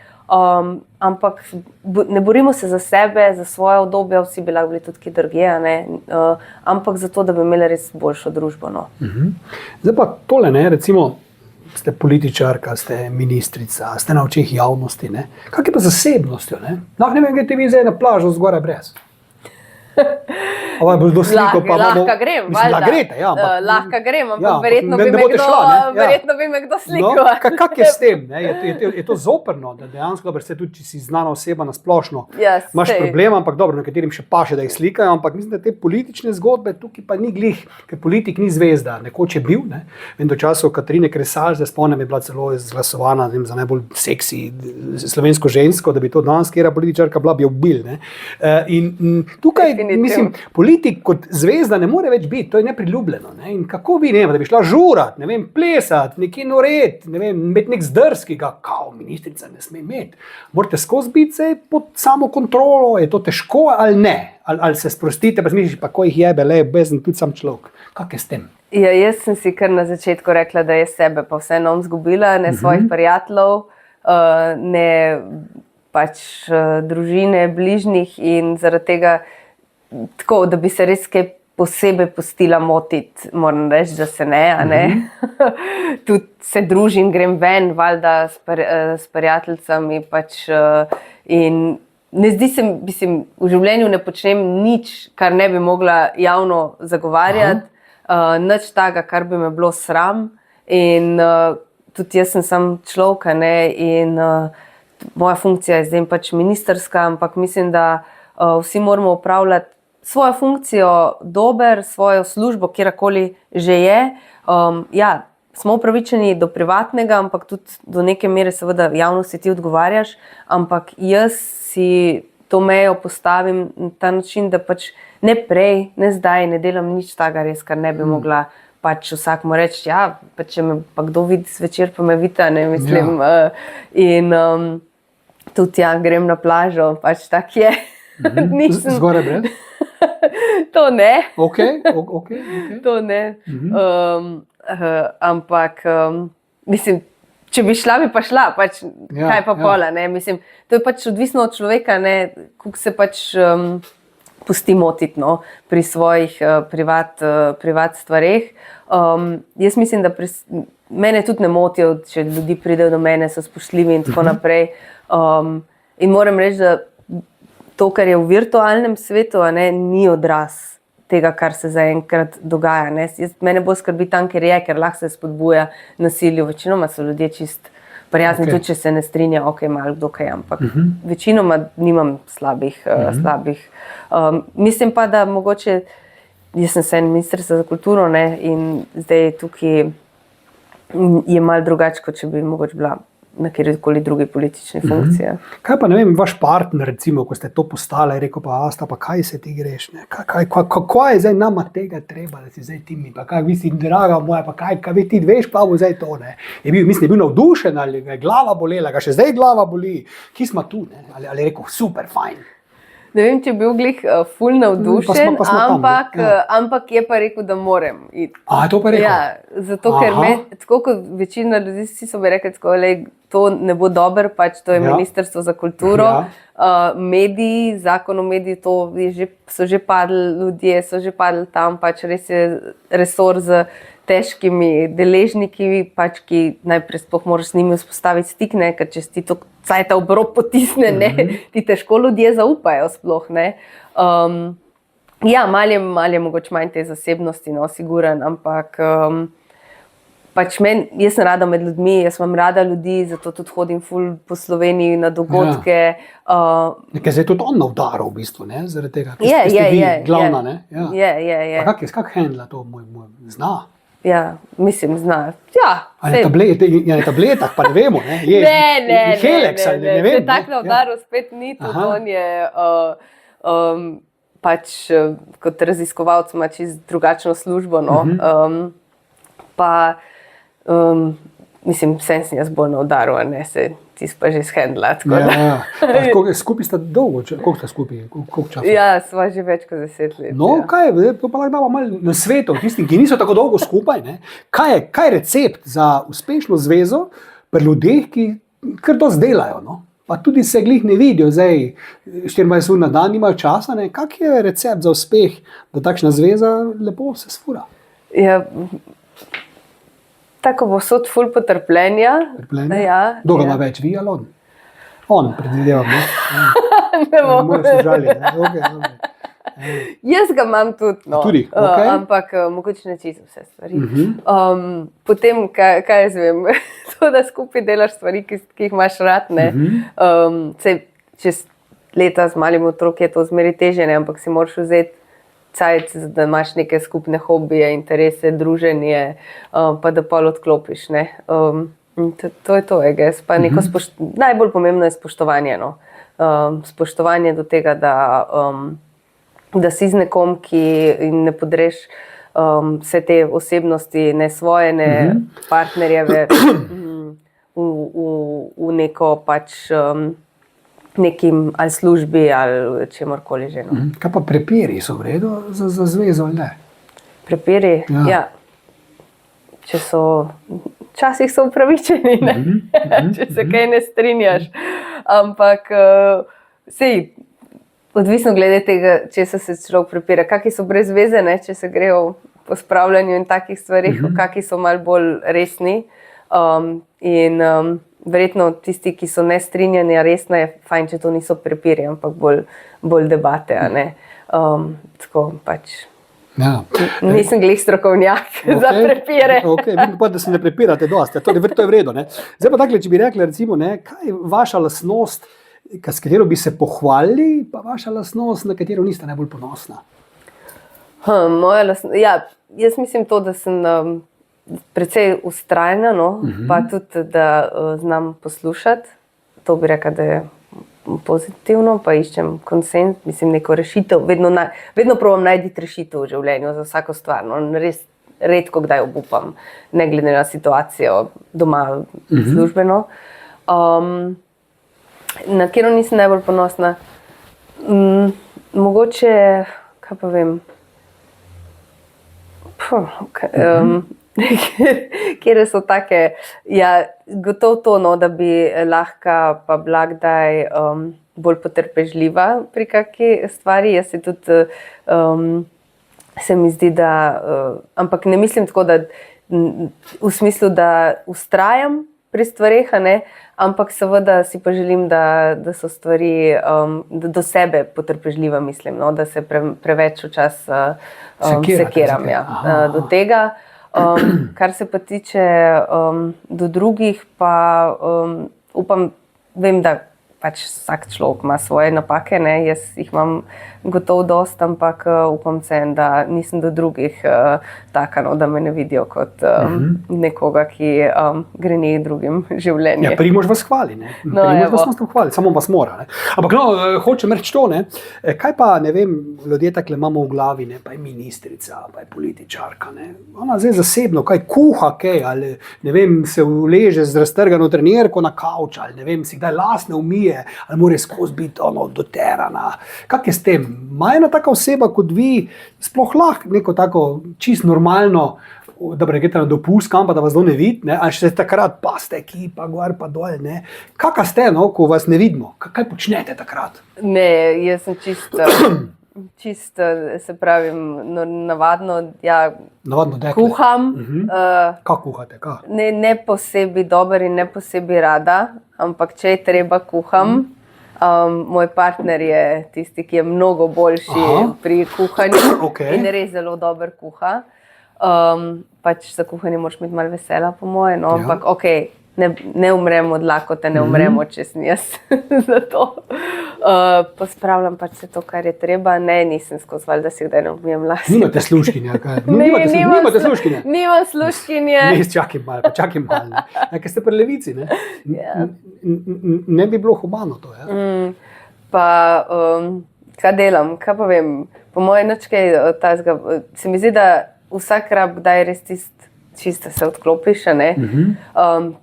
ampak ne borimo se za sebe, za svoje obdobje, vsi bi lahko bili tudi kje drugje, ampak zato, da bi imeli res boljšo družbo. Zdaj pa tole, recimo, ste političarka, ste ministrica, ste na očeh javnosti, Kak je pa zasebnostjo, Lahko ne vem, greste vi zdaj na plažo zgoraj brez. Lahko grem, lahko grem, ampak verjetno bi me kdo slikal. Kak je s tem? Je to zoprno, da dejansko, tudi če si znana oseba na splošno, imaš problem, ampak dobro, nekaterim še paše, da jih slikajo, ampak mislim, da te politične zgodbe tukaj pa ni glih, ker politik ni zvezda, nekoč je bil, Vem, do časov Katrine Kresal, zdaj spomnim, je bila celo izglasovana za najbolj seksi slovensko žensko, da bi to danes, kjera političarka bila, bi jo ubil. In tukaj mislim, politik kot zvezda ne more več biti, to je nepriljubljeno. In kako bi, da bi šla žurat, plesat, nekje noret, imeti nek zdrs, ki ga kao ministrica ne sme imeti. Morate skozi biti se pod samo kontrolo, je to težko ali ne? Ali se sprostite, pa smisliš, pa ko jih jebe, bezen tudi sam človek. Kak je s tem? Ja, jaz sem si kar na začetku rekla, da je sebe pa vseeno izgubila, ne svojih prijateljev, ne pač družine, bližnjih in zaradi tega tako, da bi se res kaj posebej pustila motiti, moram reči, da se ne. Tudi se družim, grem ven, valjda s prijateljicami pač in ne zdi se, mislim, v življenju ne počnem nič, kar ne bi mogla javno zagovarjati, nič takega, kar bi me bilo sram in tudi jaz sem sam človek, in moja funkcija je zdaj pač ministrska, ampak mislim, da vsi moramo upravljati svojo funkcijo dober, svojo službo, kjerkoli že je. Smo upravičeni do privatnega, ampak tudi do neke mere seveda javnosti ti odgovarjaš, ampak jaz si to mejo postavim na ta način, da pač ne prej, ne zdaj, ne delam nič takega res, kar ne bi mogla pač vsakmu reči, pa če me pa kdo vidi zvečer, pa me vita, mislim. In tudi grem na plažo, pač tak je. Nisem. Zgoraj brez? To ne. Okay. To ne. Ampak, mislim, če bi šla, bi pa šla, pač, kaj pa pola. Ne? Mislim, to je pač odvisno od človeka, kako se pač pusti motiti pri svojih privat stvareh. Jaz mislim, da mene tudi ne motijo, če ljudi pridejo do mene, so spoštljivi in tako naprej. In moram reči, da to, kar je v virtualnem svetu, ni odraz tega, kar se zaenkrat dogaja. Mene bolj skrbi tam, ker lahko se spodbuja nasilju. Večinoma so ljudje čist prijazni, tudi če se ne strinja, malo kdo kaj, ampak večinoma nimam slabih. Mislim pa, da mogoče, jaz sem se ministrica za kulturo in zdaj tukaj je malo drugače, kot če bi mogoče bila na kjerkoli drugi politični funkciji. Kaj pa, ne vem, vaš partner, recimo, ko ste to postali, je rekel pa, Asta, pa kaj se ti greš? Kako je zdaj nama tega treba, da si zdaj ti mi, pa kaj vi si, draga moja, pa kaj vi ti veš, pa bo zdaj to, ne? Je bil navdušen, ali ga je glava bolela, ga še zdaj glava boli, ki smo tu, ne? Ali je rekel, super, fajn. Ne vem, če je bil glih ful navdušen, ampak je pa rekel, da moram iti. A, to pa je rekel? Ja, zato ker tako kot večina ljudi, vsi so mi rekli, to ne bo dobro, pač to je Ministrstvo za kulturo, mediji, zakon o mediji, so že padli ljudje, so že padli tam, pač res je resor z težkimi deležniki, pač, ki najprej sploh moraš s njimi vzpostaviti stik, ker če si ti to cajta v rob potisne, ti težko ljudje zaupajo sploh. Ja, mal je mogoče manj te zasebnosti, siguren, ampak pač jaz sem rada med ljudmi, jaz imam rada ljudi, zato tudi hodim ful po Sloveniji na dogodke. Nekaj zdaj tudi on navdaral v bistvu, zaradi tega, ker ste vi glavna, ne? Je. Pa kak handla to moj zna? Ja, mislim, zna. Ja, na tabletah, pa ne vemo, ne? Ne. Helix, ali ne vem. Tak navdarov spet ni, tudi on je pač kot raziskovalc ima čisto drugačno službo, pa mislim, sem jaz bolj navdarov, se ti pa že shendla. Skupaj sta dolgo, koliko sta skupaj, koliko časa? Ja, sva že več kot 10 let. No, kaj je, to pa lahko damo malo na svetu, tistim, ki niso tako dolgo skupaj, ne? Kaj je recept za uspešno zvezo pri ljudeh, ki kar dosti delajo, no? Pa tudi se glih ne vidijo, zdaj 24 ur na dan nimajo časa, ne? Kak je recept za uspeh, da takšna zveza lepo se sfura? Ja, tako bo sod ful potrpljenja. Kdo ga ima več, vi ali on? On, predvidevam, ne? Ne bom. Moje so žalje, ne? Jaz ga imam tudi, Tudi, ampak mogoče ne čisto vse stvari. Potem, kaj jaz vem, to, da skupaj delaš stvari, ki jih imaš rad, ne? Čez leta z malim otrokom je to zmeri težje, ne? Ampak si moraš vzeti cajt, da imaš neke skupne hobije, interese, druženje, pa da pol odklopiš, ne. To je to, pa neko najbolj pomembno je spoštovanje, no. Spoštovanje do tega, da si z nekom, ki ne podreš vse te osebnosti, ne svoje, ne partnerjeve, v neko pač nekim ali službi ali čemorkoli že. Kaj pa prepiri so v redu za zvezo ali ne? Prepiri? Ja. Včasih so upravičeni, ne? Če se kaj ne strinjaš. Ampak sej, odvisno glede tega, če se človek prepira. Kaki so brez veze, ne? Če se grejo po spravljanju in takih stvarih, kaki so malo bolj resni. Verjetno tisti, ki so nestrinjeni, resno je fajn, če to niso prepiri, ampak bolj debate, a ne. Tako pač. Nisem glih strokovnjak za prepire. Vidim pa, da se ne prepirate dosti, to je v redu, ne. Zdaj pa takle, če bi rekli, recimo, ne, kaj je vaša lastnost, s katero bi se pohvalili, pa vaša lastnost, na katero niste najbolj ponosna? Moja lastnost, ja, jaz mislim to, da sem precej vztrajna, pa tudi, da znam poslušati. To bi rekla, da je pozitivno, pa iščem konsens, mislim, neko rešitev. Vedno probam najti rešitev v življenju za vsako stvar. Res redko kdaj obupam, ne glede na situacijo doma, službeno. Na katero nisem najbolj ponosna? Mogoče, kaj pa vem, kjer so take, ja, gotovo to, no, da bi lahko pa bila kdaj bolj potrpežljiva pri kakšni stvari. Jaz se tudi, se mi zdi, da, ampak ne mislim tako, da v smislu, da vztrajam pri stvareh, ampak seveda si pa želim, da so stvari do sebe potrpežljiva, mislim, no, da se preveč včasih sekiram do tega. Kar se pa tiče do drugih, pa upam, vem, da pač vsak človek ima svoje napake, jaz jih imam gotovo dost, ampak upam vseeno, da nisem do drugih taka, no, da me ne vidijo kot nekoga, ki greni drugim življenje. Ja, Primož vas hvali, ne? Primož vas hvali, samo vas mora, ne? Ampak no, hočem reči to, ne? Kaj pa, ne vem, ljudje takle imamo v glavi, ne? Pa je ministrica, pa je političarka, ne? Ona zdaj zasebno, kaj kuha, kaj, ali ne vem, se uleže z raztrgano trenirko na kavč, ali ne vem, si kdaj lasne umije, ali mora skozi biti doterana. Kak je s tem? Ma ena taka oseba kot vi sploh lahko neko tako čisto normalno, da bi rekli na dopust, kam pa da vas do ne vidi, ne? Ali še takrat pa ste ekipa, gor pa dol, ne? Kaka ste, no, ko vas ne vidimo? Kaj počnete takrat? Ne, jaz sem čisto, se pravim, navadno, ja, navadno dekle. Kuham. Kako kuhate? Ne posebej dober in ne posebej rada, ampak če je treba, kuham. Moj partner je tisti, ki je mnogo boljši pri kuhanju in res zelo dober kuha. Pač za kuhanje moraš imeti malo vesela, po moje, no, ampak ne umrem od lakote, ne umremo, če sem jaz za to. Pospravljam pač vse to, kar je treba. Ne, nisem skozi valjda si kdaj ne umijem las. Nimate služkinja, kaj? Nimate služkinja? Nimam služkinje. Čakaj malo. Kaj ste pri Levici, ne? Ne bi bilo humano to, ja? Pa, kaj delam, kaj pa vem, po moje nočkaj tazga, se mi zdi, da vsak rab kdaj res čisto se odklopiš, ne?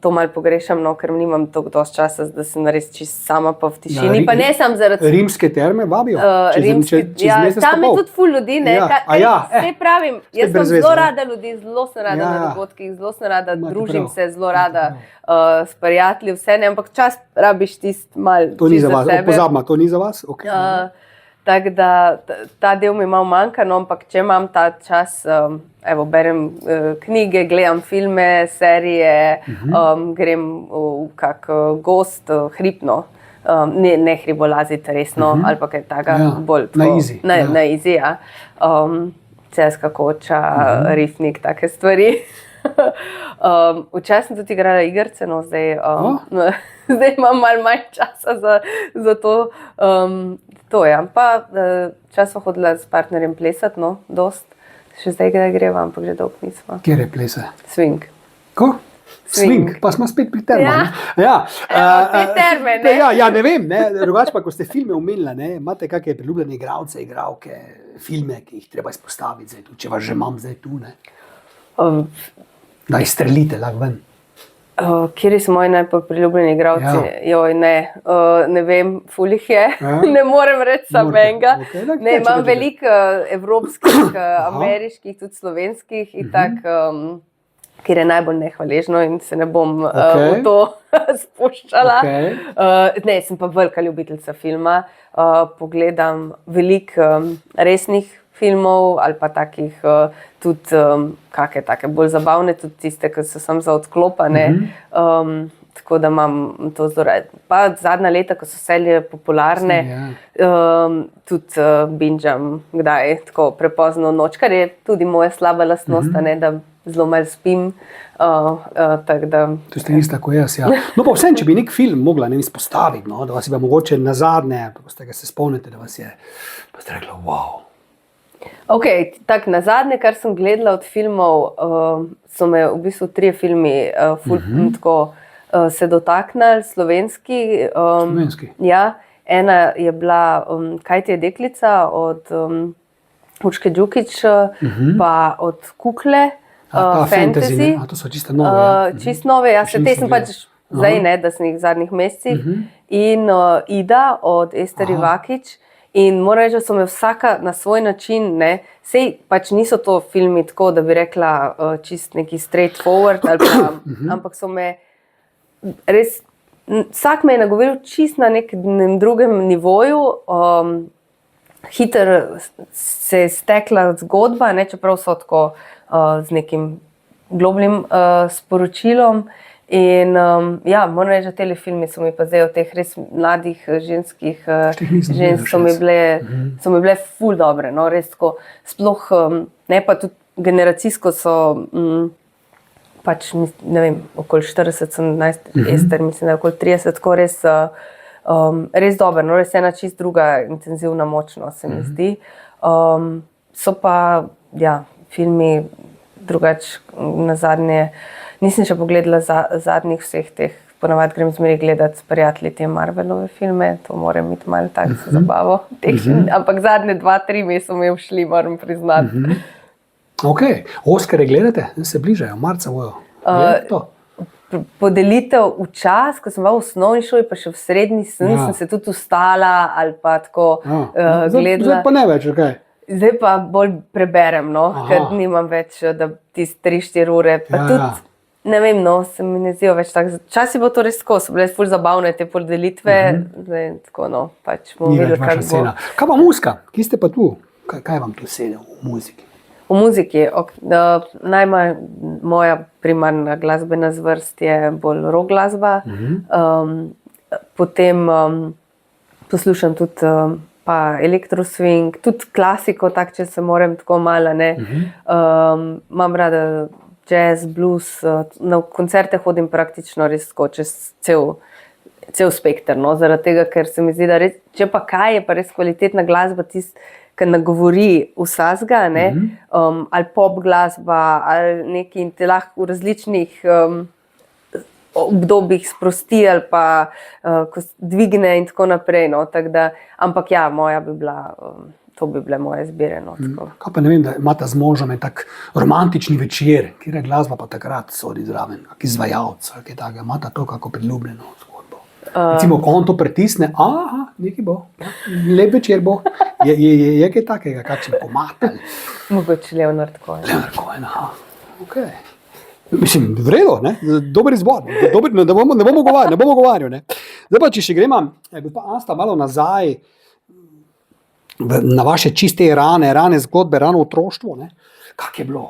To malo pogrešam, no, ker nimam toliko dosti časa, da sem res čisto sama pa v tišini, pa ne sam zaradi... Rimske terme vabijo? Tam je tudi ful ljudi, ne? Vse pravim, jaz sem zelo rada ljudi, zelo sem rada na dogodkih, zelo sem rada, družim se, zelo rada s prijatelji, vse, ne? Ampak čas rabiš tisto malo čisto za sebe. Pozabima, to ni za vas? Tako da ta del mi malo manjka, no, ampak če imam ta čas, evo, berem knjige, gledam filme, serije, grem v kak gost, hribno, ne hribolaziti resno, ali pa kaj takega, bolj tako. Na easy, ja. Celjska koča, rifnik, take stvari. Včasih sem tudi igrala igrice, no, zdaj imam malo manj časa za to. To je, pa časov hodila s partnerjem plesati, no, dost. Še zdaj kdaj greva, ampak že dolgo nismo. Kjer je plese? Swing. Ko? Swing, pa smo spet pri termah. Pri terme, ne? Ja, ne vem, ne, drugače pa, ko ste filme omenila, ne, imate kakšne priljubljene igralce, igralke, filme, ki jih treba izpostaviti zdaj tu, če vas že imam zdaj tu, ne? Da jih strelite lahko ven. Kjeri so moji najbolj priljubljeni igralci? Joj, ne vem, ful jih je, ne morem reči samo enega. Ne, imam veliko evropskih, ameriških, tudi slovenskih in tako, kjer je najbolj nehvaležno in se ne bom v to spuščala. Ne, sem pa velika ljubiteljica filma, pogledam veliko resnih filmov ali pa takih tudi kakšne take bolj zabavne, tudi tiste, ki so samo za odklopane. Tako da imam to zelo rada. Pa zadnja leta, ko so serije popularne, tudi bingeam kdaj tako prepozno noč, kar je tudi moja slaba lastnost, da zelo malo spim. To ste ista kot jaz, ja. No pa vsem, če bi nek film mogla izpostaviti, no, da vas je mogoče nazadnje, pa ste ga se spomnite, da vas je, pa ste rekla, wow. Ok, tako nazadnje, kar sem gledala od filmov, so me v bistvu 3 filmi tako se dotaknili, slovenski. Slovenski? Ja, ena je bila Kaj ti je deklica od Urške Đukić, pa od Kukle, Fantasy. To so čisto nove. Čisto nove, ja, te sem pač zdaj, ne, da sem jih v zadnjih mesecih. In Ida od Ester Ivakić. In moram reči, da so me vsaka na svoj način, ne, sej pač niso to filmi tako, da bi rekla čist neki straight forward, ali pa, ampak so me res, vsak me je nagovoril čist na nekem drugem nivoju, hitro se je stekla zgodba, ne, čeprav so tako z nekim globnim sporočilom. In ja, moram reči, da tele filmi so mi pa zdaj od teh res mladih ženskih žensk so mi bile ful dobre, no, res tako, sploh, ne, pa tudi generacijsko so, pač, ne vem, okoli 40, 17, Ester, mislim, da okoli 30, tako res, res dober, no, res ena čist druga intenzivna močnost, se mi zdi. So pa, ja, filmi drugače na zadnje, nisem še pogledala zadnjih vseh teh, ponavadi grem zmeraj gledati s prijatelji te Marvelove filme, to moram imeti malo tako za zabavo, ampak zadnje 2-3 so mi všli, moram priznati. Ok, Oskarje gledate? Se bližajo, marca bojo. Podelitev v čas, ko sem bila v osnovni šoli, pa še v srednji, sem se tudi ustala ali pa tako gledala. Zdaj pa ne več, ok. Zdaj pa bolj preberem, no, ker nimam več, da tiste 3-4 ure, pa tudi, ne vem, no, se mi ne zdijo več tako. Včasih bo to res tako, so bile ful zabavne te podelitve, zdaj tako, no, pač bomo videli, kak bo. Kaj pa muzika? Kje ste pa tu? Kaj vam tu sedi v muziki? V muziki, moja primarna glasbena zvrst je bolj rock glasba, potem poslušam tudi pa elektroswing, tudi klasiko, tak, če se moram tako malo, ne. Imam rada jazz, blues, na koncerte hodim praktično res tako čez cel spekter, no, zaradi tega, ker se mi zdi, da res, če pa kaj je pa res kvalitetna glasba tist, ki nagovori vsazga, ne, ali pop glasba, ali neki, in te lahko v različnih obdobjih sprosti ali pa ko dvigne in tako naprej, no, tako da, ampak ja, moja bi bila, to bi bile moje izbire, no, tako. Kaj pa ne vem, da imate z možem en tak romantični večer, kjer je glasba pa takrat sodi zraven, kak izvajalc, ali kaj takega, imate to kako priljubljeno zgodbo. Recimo, ko on to pritisne, nekaj bo, lep večer bo, je kaj takega, kakšen komad ali? Mogoče Leonard Cohen. Leonard Cohen, okej. Mislim, v redu, ne? Dober izbor, ne bomo govarjali, ne? Zdaj pa, če še gremo, bi pa Asta malo nazaj na vaše čiste rane zgodbe, rano otroštvo, ne? Kak je bilo,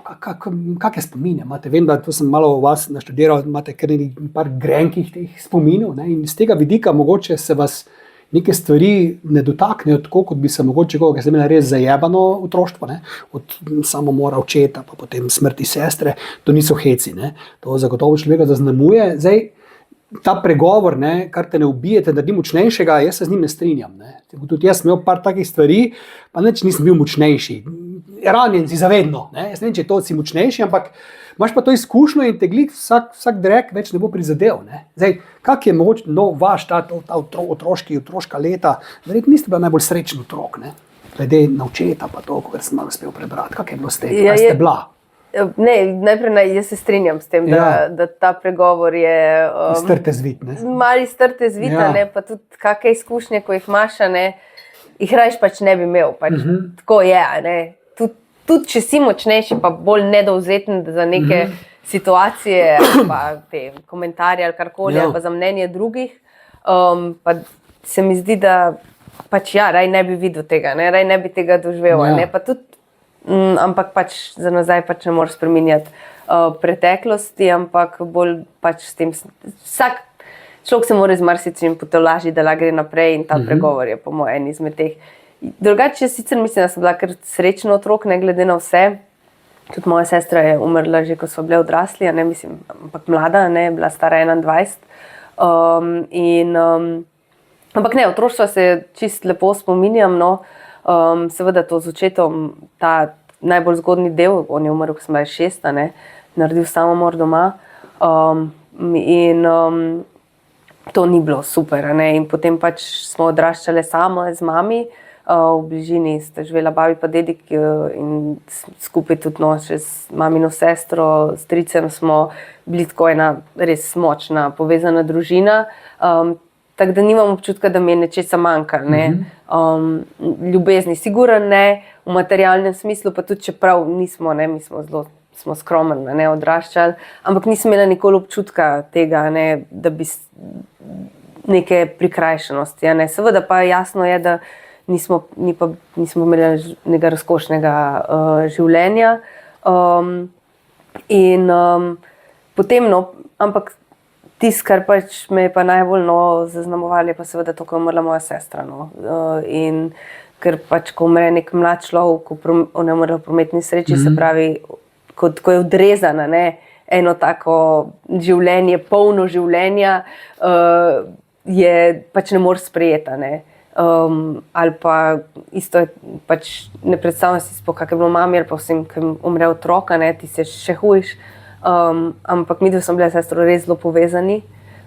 kakšne spomine imate? Vem, da to sem malo o vas naštudiral, imate kar par grenkih teh spominov, ne? In z tega vidika mogoče se vas neke stvari ne dotaknejo tako, kot bi se mogoče koga, ker ste imeli res zajebano otroštvo, ne? Od samomora očeta, pa potem smrti sestre, to niso heci, ne? To zagotovo človeka zaznamuje. Zdaj, ta pregovor, ne, kar te ne ubije, te naredi močnejšega, jaz se z njim ne strinjam, ne? Tudi jaz sem imel par takih stvari, pa nič nisem bil močnejši. Ranjen si zavedno, ne? Jaz ne vem, če to si močnejši, ampak imaš pa to izkušnjo in te glih vsak drek več ne bo prizadel, ne? Zdaj, kak je mogoče, vaš ta otroška leta, verjetno niste bila najbolj srečen otrok, ne? Glede na očeta pa to, kar sem malo uspel prebrati, kak je bilo s tem, kaj ste bila? Ne, najprej jaz se strinjam s tem, da ta pregovor je strte zvit, ne? Mali strte zvita, ne, pa tudi kakšne izkušnje, ko jih imaš, ne, jih rajš pač ne bi imel, pač tako je, ne. Tudi če si močnejši, pa bolj nedovzeten za neke situacije, pa te komentarje ali karkoli, ali pa za mnenje drugih, pa se mi zdi, da pač raj ne bi videl tega, ne, raj ne bi tega doživel, ne, pa tudi, ampak pač za nazaj pač ne moreš spreminjati preteklosti, ampak bolj pač s tem, vsak človek se mora z marsičim potolažiti, da gre naprej, in ta pregovor je po mojem en izmed teh. Drugače, sicer mislim, da sem bila kar srečen otrok, ne glede na vse. Tudi moja sestra je umrla že, ko so bile odrasli, ne, mislim, ampak mlada, ne, bila stara 21. Ampak ne, otroštva se čist lepo spominjam, no. Seveda to z očetom, ta najbolj zgodni del, on je umrl, ko sem bila 6, ne, naredil samomor doma. To ni bilo super, ne, in potem pač smo odraščale same z mami. V bližini sta živela babi pa dedik in skupaj tudi še z mamino sestro, stricem smo bili tako ena res močna, povezana družina. tako da nimam občutka, da mi je nečesa manjka. Ne. Ljubezni sigurno ne, v materialnem smislu, pa tudi čeprav nismo, ne, mi smo skromni, ne, odraščali, ampak nisem imela nikoli občutka tega, ne, da bi neke prikrajšanosti. Ne. Seveda pa jasno je, da nismo imeli nekega razkošnega življenja. Potem, no, ampak tisto, kar pač me je pa najbolj zaznamovalo, je pa seveda to, ko je umrla moja sestra. No. In ker pač, ko umre nek mlad človek, ko je umrla v prometni sreči, se pravi, ko je odrezana, ne, eno tako življenje, polno življenja, je pač ne moreš sprejeti. Ne. Ali pa isto je, pač ne predstavljam si sploh, kak je bilo mami, ali pa vsem, ki umre otroka, ne, ti se še hujiš. Ampak mi dva smo bili s sestro res zelo povezani.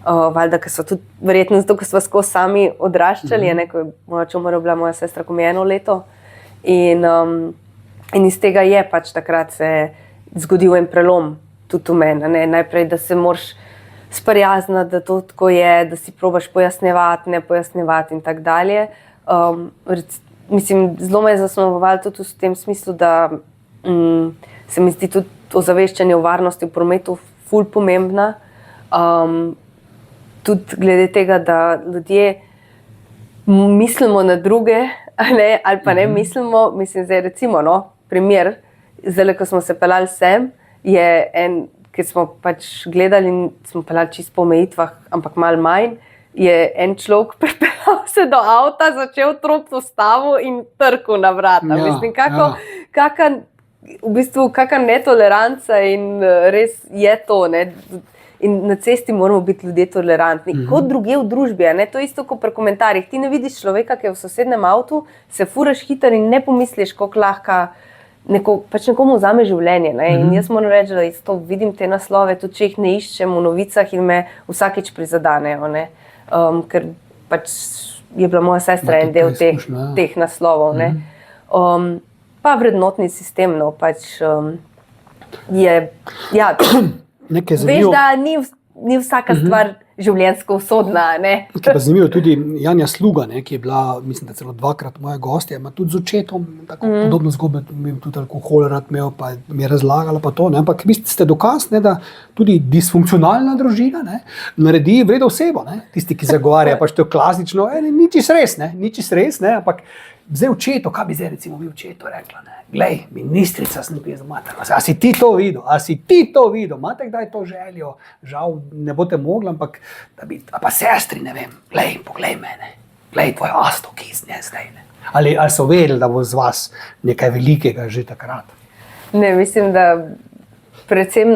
Valjda, ker so tudi verjetno zato, ker smo skozi sami odraščali, ne, ko je moja umrla, bila moja sestra, ko mi je 1 leto. In iz tega je pač takrat se zgodil en prelom tudi v meni. Ne. Najprej, da se moraš sprijazniti, da to tako je, da si probaš pojasnjevati, ne pojasnjevati in tako dalje. Mislim, zelo me je zasnovalo tudi v tem smislu, da se mi zdi tudi ozaveščanje o varnosti v prometu ful pomembna. Tudi glede tega, da ljudje mislimo na druge, ali pa ne mislimo. Mislim, zdaj recimo, no, primer, zdaj, ko smo se peljali sem, je en, ki smo pač gledali in smo peljali čisto po omejitvah, ampak malo manj, je en človek pripeljal se do avta, začel tropiti v stavu in trkal na vrata. Ja, mislim, kakšna netoleranca in res je to. Ne? In na cesti moramo biti ljudje tolerantni. Kot druge v družbi. Ne? To je isto kot pri komentarjih. Ti ne vidiš človeka, ki je v sosednjem avtu, se furaš hiter in ne pomisliš, kako lahko pač nekomu vzame življenje. Ne? In jaz moram reči, da isto vidim te naslove, tudi če jih ne iščem v novicah in me vsakič prizadanejo. Ne? Ker pač je bila moja sestra en del teh naslovov. Ne? Pa vrednotni sistem, no, pač je, ja, veš, da ni vsaka stvar življenjsko usodna, ne. Ki je pa zanimivo tudi Janja Sluga, ne, ki je bila, mislim, da celo 2-krat moja gostja, ima tudi z očetom tako podobno zgodbo, tudi alkohol rad imel, pa mi je razlagala pa to, ne, ampak vi ste dokaz, ne, da tudi disfunkcionalna družina, ne, naredi vredno osebo, ne, tisti, ki zagovarja, pač to je klasično, ni čisto res, ne, ampak zdaj očeto, kaj bi zdaj recimo vi očeto rekla, ne, glej, ministrica sem pisal, a si ti to videl, imate kdaj to željo, žal ne boste mogli, ampak da bi, a pa sestri, ne vem, glej, poglej mene, glej tvojo asto, ki iz nje zdaj, ne. Ali so vedeli, da bo z vas nekaj velikega že takrat? Ne, mislim, da predvsem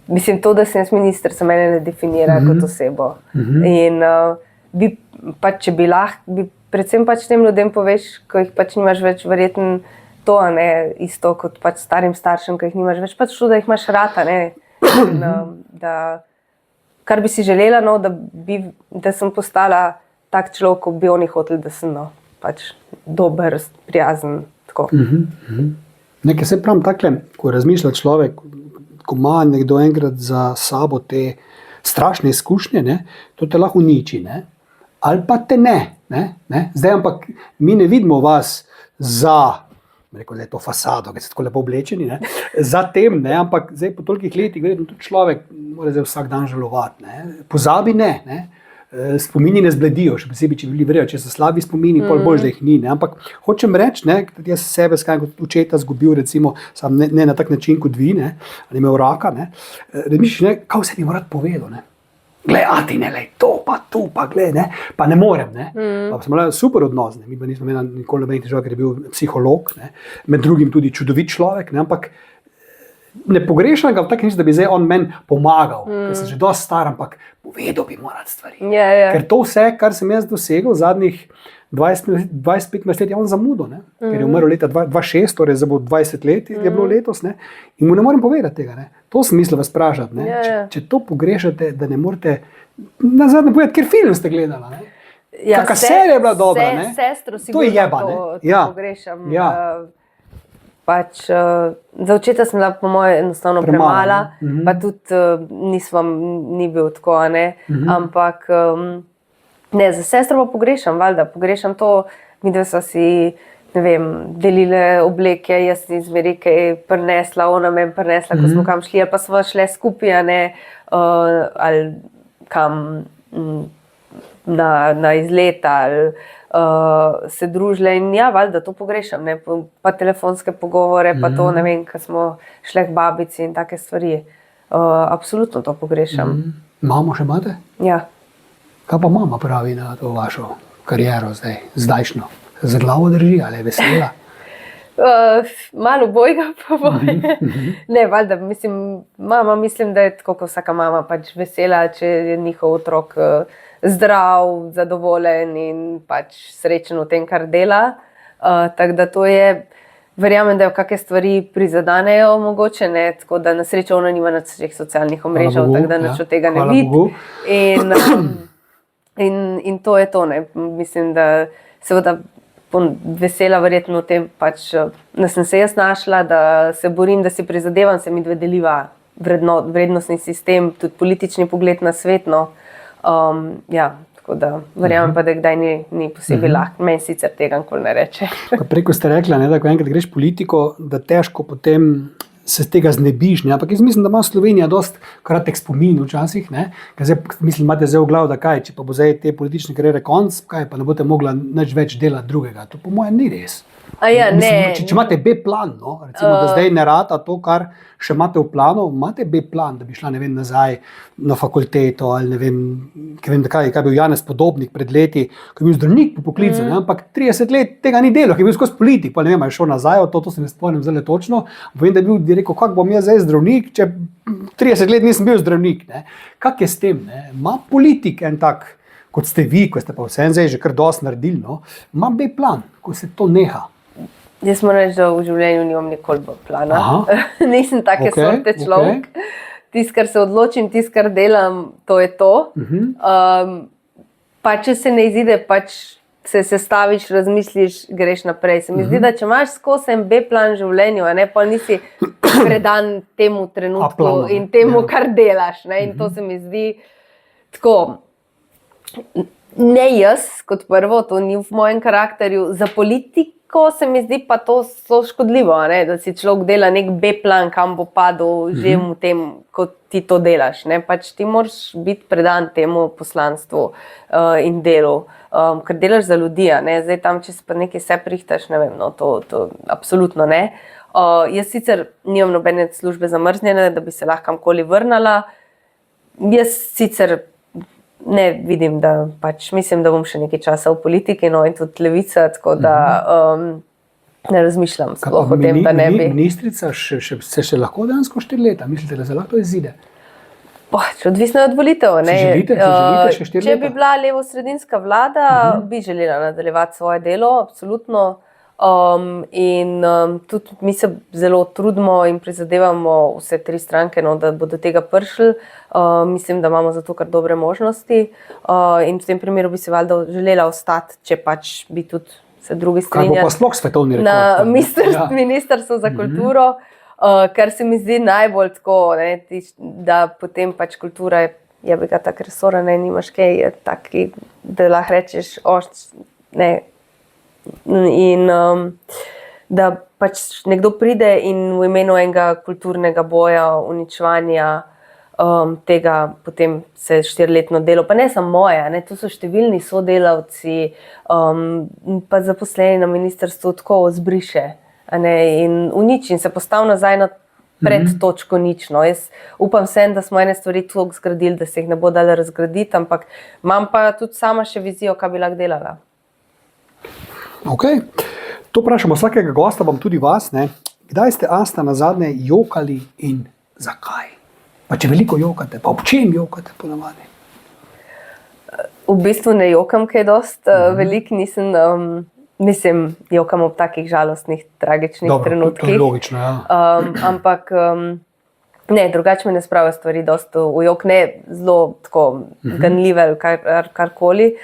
mislim to, da sem jaz minister, se mene ne definira kot osebo. In bi pač, če bi lahko, bi predvsem pač tem ljudem poveš, ko jih pač nimaš več, verjetno to, ne, isto kot pač starim staršem, ko jih nimaš več, pač to, da jih imaš rata, ne. In, da, kar bi si želela, no, da sem postala tak človek, ko bi oni hoteli, da sem, no, pač dober, prijazen, tako. Nekaj se pravim takle, ko razmišlja človek, ko ima nekdo enkrat za sabo te strašne izkušnje, ne, to te lahko uniči, ne. Ali pa te ne. Zdaj, ampak mi ne vidimo vas za, rekel, da je to fasado, ki ste tako lepo oblečeni, ne, za tem, ne, ampak zdaj po tolikih letih, verjetno tudi človek mora zdaj vsak dan žalovati, ne, pozabi ne. Spomini ne zbledijo, še posebej, če bili verjajo, če so slabi spomini, pol bolj, da jih ni, ne, ampak hočem reči, ne, jaz sebe skaj kot očeta zgubil, recimo, sam ne na tak način kot vi, ne, ali imel raka, ne, razmišljaš, ne, kaj vse bi mu rad povedal, ne. Glej, ti ne, lej, to pa, tu pa, glej, ne, pa ne morem, ne. Pa smo imeli super odnos, ne, mi pa nismo imeli nikoli nobenih težav, ker je bil psiholog, ne, med drugim tudi čudovit človek, ne, ampak ne pogrešam ga v takem smislu, da bi zdaj on meni pomagal, ker sem že dosti star, ampak povedal bi moral stvari. Ker to vse, kar sem jaz dosegel v zadnjih 20-25 let, je on zamudil, ne, ker je umrl leta 2006, torej za bo 20 let je bilo letos, ne, in mu ne morem povedati tega, ne. To sem mislil vas vprašati, ne. Če to pogrešate, da ne morete nazadnje povedati, ker film ste gledala, ne. Kakšna serija je bila dobra, ne. Sestro to je jeba, ne. to pogrešam. pač, za očeta sem bila po moje enostavno premala, pa tudi ni bil tako, ne. Ampak ne, za sestro pa pogrešam, valjda, pogrešam to, midve sva si, ne vem, delile obleke, jaz sem izmeri kaj prinesla, ona me prinesla, ko smo kam šli, ali pa sva šle skupaj, ne, ali kam na izlet, ali se družile in ja, valjda, to pogrešam, ne, pa telefonske pogovore, pa to, ne vem, ko smo šle k babici in take stvari. Absolutno to pogrešam. Mamo še imate? Ja. Kaj pa mama pravi na to vašo kariero zdajšnjo? Za glavo drži, ali je vesela? Malo bojga pa boje. Ne, valjda, mislim, da je tako, kot vsaka mama pač vesela, če je njihov otrok zdrav, zadovoljen in pač srečen v tem, kar dela. Tako da to je, verjamem, da jo kakšne stvari prizadanejo mogoče, ne, tako da na srečo ona nima na vseh socialnih omrežij, tako da nič od tega ne vidi. In to je to, ne. Mislim, da seveda vesela verjetno v tem, pač, da sem se jaz našla, da se borim, da si prizadevam, se midve deliva vrednostni sistem, tudi politični pogled na svet, no. Ja, tako da verjamem pa, da kdaj ni posebej lahko, meni sicer tega nikoli ne reče. Preko ste rekla, ne, da ko enkrat greš politiko, da težko potem se tega znebiš, ne? Ampak jaz mislim, da ima Slovenija dosti kratek spomin včasih, ne? Ker zdaj, mislim, imate zdaj v glavu, da kaj, če pa bo zdaj te politične kariere konc, kaj pa ne boste mogla nič več delati drugega. To po mojem ni res. Ja, mislim, če imate B-plan, no? Recimo, da zdaj ne rata to, kar še imate v planu, imate B-plan, da bi šla, ne vem, nazaj na fakulteto ali ne vem, kaj je bil Janez Podobnik pred leti, ko je bil zdravnik po poklicu, ampak 30 let tega ni delal, ki je bil skozi politik, pa ne vem, ali je šel nazaj, to se ne spomnim zelo točno, vem, da je bil rekel, kako bom jaz zdaj zdravnik, če 30 let nisem bil zdravnik, ne? Kak je s tem, ne? Ima politik en tak, kot ste vi, ko ste pa vsem zdaj že kar dosti naredili, no? Ima B-plan, ko se to neha. Jaz moram reči, da v življenju nimam nikoli plana. Nisem take sorte človek. Tisto, kar se odločim, tisto, kar delam, to je to. Pa če se ne izide, pač se sestaviš, razmisliš, greš naprej. Se mi zdi, da če imaš skozi en B-plan v življenju, ne, pa nisi predan temu trenutku in temu, kar delaš. Ne, in to se mi zdi tako. Ne jaz, kot prvo, to ni v mojem karakterju. Za politiko se mi zdi pa to škodljivo, ne? Da si človek dela nek B-plan, kam bo padel že v tem, ko ti to delaš. Ne? Pač ti moraš biti predan temu poslanstvu in delu, ker delaš za ljudi. Ne? Zdaj tam, če si pa nekaj se prihtaš, ne vem, no, to absolutno ne. Jaz sicer nimam nobene službe zamrznjene, da bi se lahko kamkoli vrnala. Jaz sicer ne vidim, da pač mislim, da bom še nekaj časa v politiki, no in tudi levica, tako da ne razmišljam sploh o tem, da ne bi. Ministrica se še lahko dejansko 4 leta, mislite, da se lahko to izide? Odvisno od volitev, ne. Si želite še 4 leta? Če bi bila levo-sredinska vlada, bi želela nadaljevati svoje delo, absolutno. In tudi mi se zelo trudimo in prizadevamo vse 3 stranke, no, da bo do tega prišli. Mislim, da imamo za to kar dobre možnosti. In v tem primeru bi se valjda želela ostati, če pač bi tudi se drugi strinjali. Kaj bo pa sploh svetovni rekord? Na Ministrstvu za kulturo, kar se mi zdi najbolj tako, ne, da potem pač kultura je bi ga tak resora, ne, nimaš kaj, je taki, da lahko rečeš, ne. In da pač nekdo pride in v imenu enega kulturnega boja, uničevanja tega, potem se 4-letno delo, pa ne samo moje, ne, to so številni sodelavci, pa zaposleni na ministrstvu tako zbriše, ne, in uniči in se postavi nazaj na pred točko nič. No. Jaz upam da smo ene stvari toliko zgradili, da se jih ne bo dalo razgraditi, ampak imam pa tudi sama še vizijo, kaj bi lahko delala. Ok, to vprašamo vsakega gosta, bom tudi vas, ne. Kdaj ste, Asta, nazadnje jokali in zakaj? Pa če veliko jokate, pa ob čem jokate ponavadi? V bistvu ne jokam kaj dosti, veliko nisem, mislim, jokam ob takih žalostnih, tragičnih trenutkih. To je logično, ja. Ampak ne, drugače me ne spravijo stvari dosti v jok, ne zelo tako ganljive ali karkoli.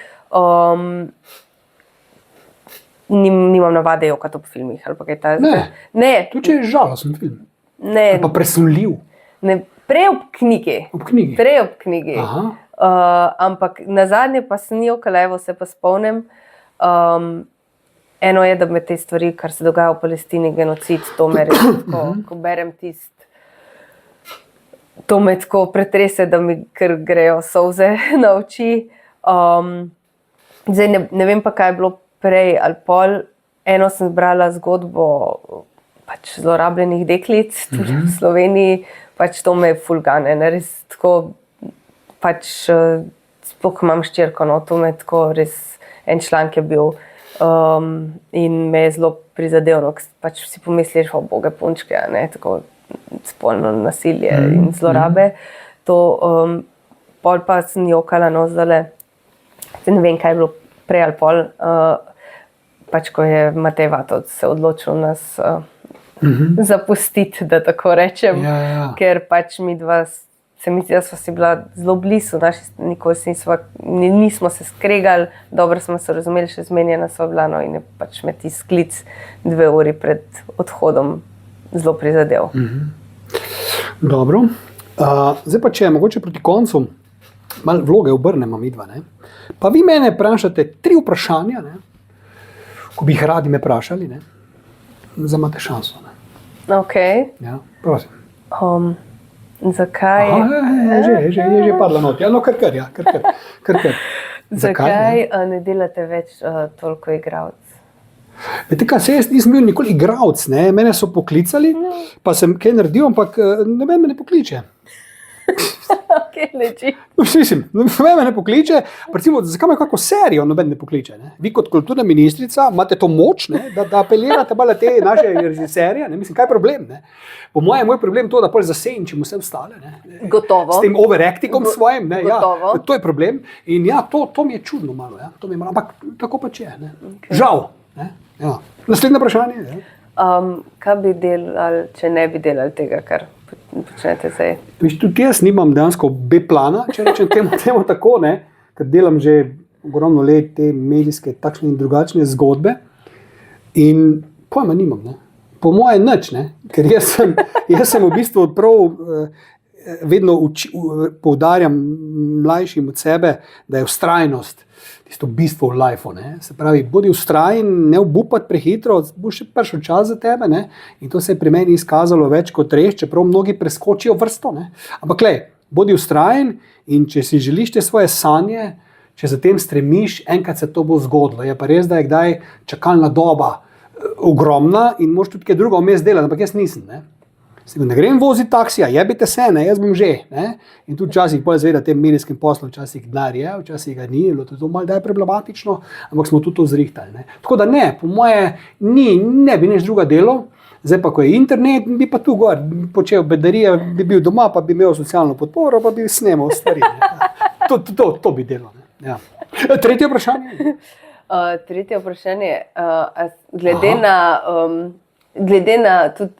nimam navade jokati ob filmih. Ali pa kaj takega. Ne. Tudi če je žalosten film. Ne. Pa presunljiv. Ne. Prej ob knjigi. Prej ob knjigi. Ampak nazadnje pa sem jokala, evo se pa spomnim. Eno je, da me te stvari, kar se dogaja v Palestini, genocid, to me res tako, ko berem to me tako pretrese, da mi kar grejo solze na oči. Zdaj ne vem pa, kaj je bilo prej ali pol. Eno sem brala zgodbo pač zlorabljenih deklic tudi v Sloveniji, pač to me je fulgane, res tako, pač sploh imam ščerko, no, to me je tako res, en članek je bil in me je zelo prizadel, no, pač si pomisliš, o boge punčke, ne, tako spolno nasilje in zlorabe. To, pol pa sem jokala, no, zdajle, ne vem, kaj je bilo prej ali pol, pač ko je Matej Vatovec se odločil nas zapustiti, da tako rečem, ker pač mi dva, se mi zdi, da sva si bila zelo blizu, nikoli nismo se skregali, dobro smo se razumeli, še zmenjena sva bila, no, in je pač me ti sklic 2 uri pred odhodom zelo prizadel. Dobro. Zdaj pa, če mogoče proti koncu malo vloge obrnemo midva, ne? Pa vi mene vprašate 3 vprašanja, ne? Ko bi jih radi me vprašali, ne? Zdaj imate šanso. Ne? Ok. Ja, prosim. Zakaj? Je že padla not. Ja, no, kar. Zakaj ne delate več toliko igralcev? Vete kaj, jaz nisem bil nikoli igralec, ne? Mene so poklicali, pa sem kaj naredil, ampak noben me ne pokliče. Okay, leži. Mislim, noben me ne pokliče, recimo, zakaj me kako serijo noben ne pokliče? Ne? Vi kot kulturna ministrica imate to moč, ne? Da apelirate malo te naše režiserje, ne? Mislim, kaj je problem? Ne? Po mojem, moj problem je to, da pol zasenčim vse ostale. Ne? Gotovo. S tem overactingom svojim, ne? Gotovo. Ja, to je problem in ja, to mi je čudno malo, ja? To mi je malo, ampak tako pač je. Ne? Okay. Žal. Ne? Ja. Naslednje vprašanje. Kaj bi delali, če ne bi delali tega, kar počnete zdaj? Tudi jaz nimam dejansko B-plana, če rečem temu tako, ne? Ker delam že ogromno let te medijske takšne in drugačne zgodbe in pojma nimam. Ne? Po moje nič, ne? Ker jaz sem v bistvu prav vedno poudarjam mlajšim od sebe, da je vztrajnost tisto bistvo v lifeu, ne. Se pravi, bodi vztrajen, ne obupati prehitro, bo še prišel čas za tebe, ne. In to se je pri meni izkazalo več kot res, čeprav mnogi preskočijo vrsto, ne. Ampak glej, bodi vztrajen in če si želiš te svoje sanje, če za tem stremiš, enkrat se to bo zgodilo. Je pa res, da je kdaj čakalna doba ogromna in moraš tudi kaj drugo vmes delati, ampak jaz nisem, ne. Ne grem voziti taksija, jebite se, ne, jaz bom že. Ne? In tudi včasih bolj zveda tem medijskim poslom, včasih denar je, včasih ga ni, to malo da je problematično, ampak smo tudi to zrihtali. Ne? Tako da ne, po moje ne bi nič druga delo, zdaj pa ko je internet, bi pa tu gor počel bedarije, bi bil doma, pa bi imel socialno podporo, pa bi snemal stvari. To bi delo. Ne? Ja. Tretje vprašanje? Tretje vprašanje, glede na tudi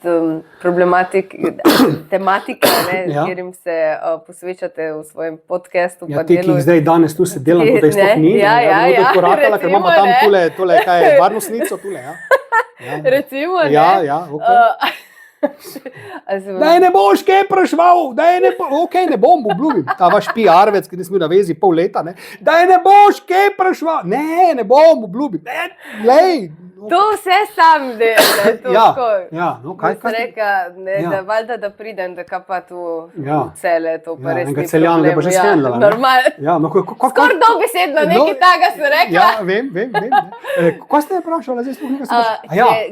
tematike, katerim se posvečate v svojem podcastu. Ja, ti, ki zdaj danes tu se delam, kot da je sploh ni. Ja, korakala, ker imamo tam tule, kaj je, varnostnico tule, ja. Recimo, ne. Ja, Daj ne boš kaj prašval, ne bom, obljubim. Ta vaš PR-vec, ki nisem bil na vezi pol leta, ne. Daj ne boš kaj prašval, ne bom, obljubim. Lej. To vse sam delam. Ja, no, kaj? Da valjda, da pridem, da kaj pa tu cele, to pa res ni problem. Celjanega pa že skendala. Normalno. Skoraj dobesedno, nekaj takega sem rekla. Ja, vem. Kaj ste vprašali?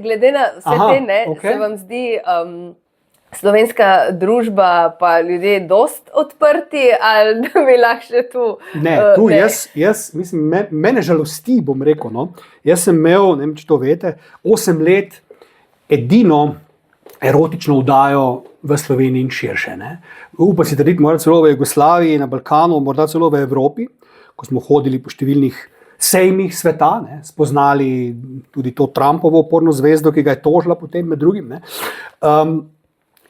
Glede na vse te, se vam zdi slovenska družba pa ljudje dost odprti, ali da bi lahko še tu? Ne, tu jaz mislim, mene žalosti, bom rekel, no. Jaz sem imel, ne vem, če to veste, 8 let edino erotično vdajo v Sloveniji in širše, ne. Upam si trditi, morda celo v Jugoslaviji, na Balkanu, morda celo v Evropi, ko smo hodili po številnih sejmih sveta, ne, spoznali tudi to Trumpovo porno zvezdo, ki ga je tožila potem med drugim, ne.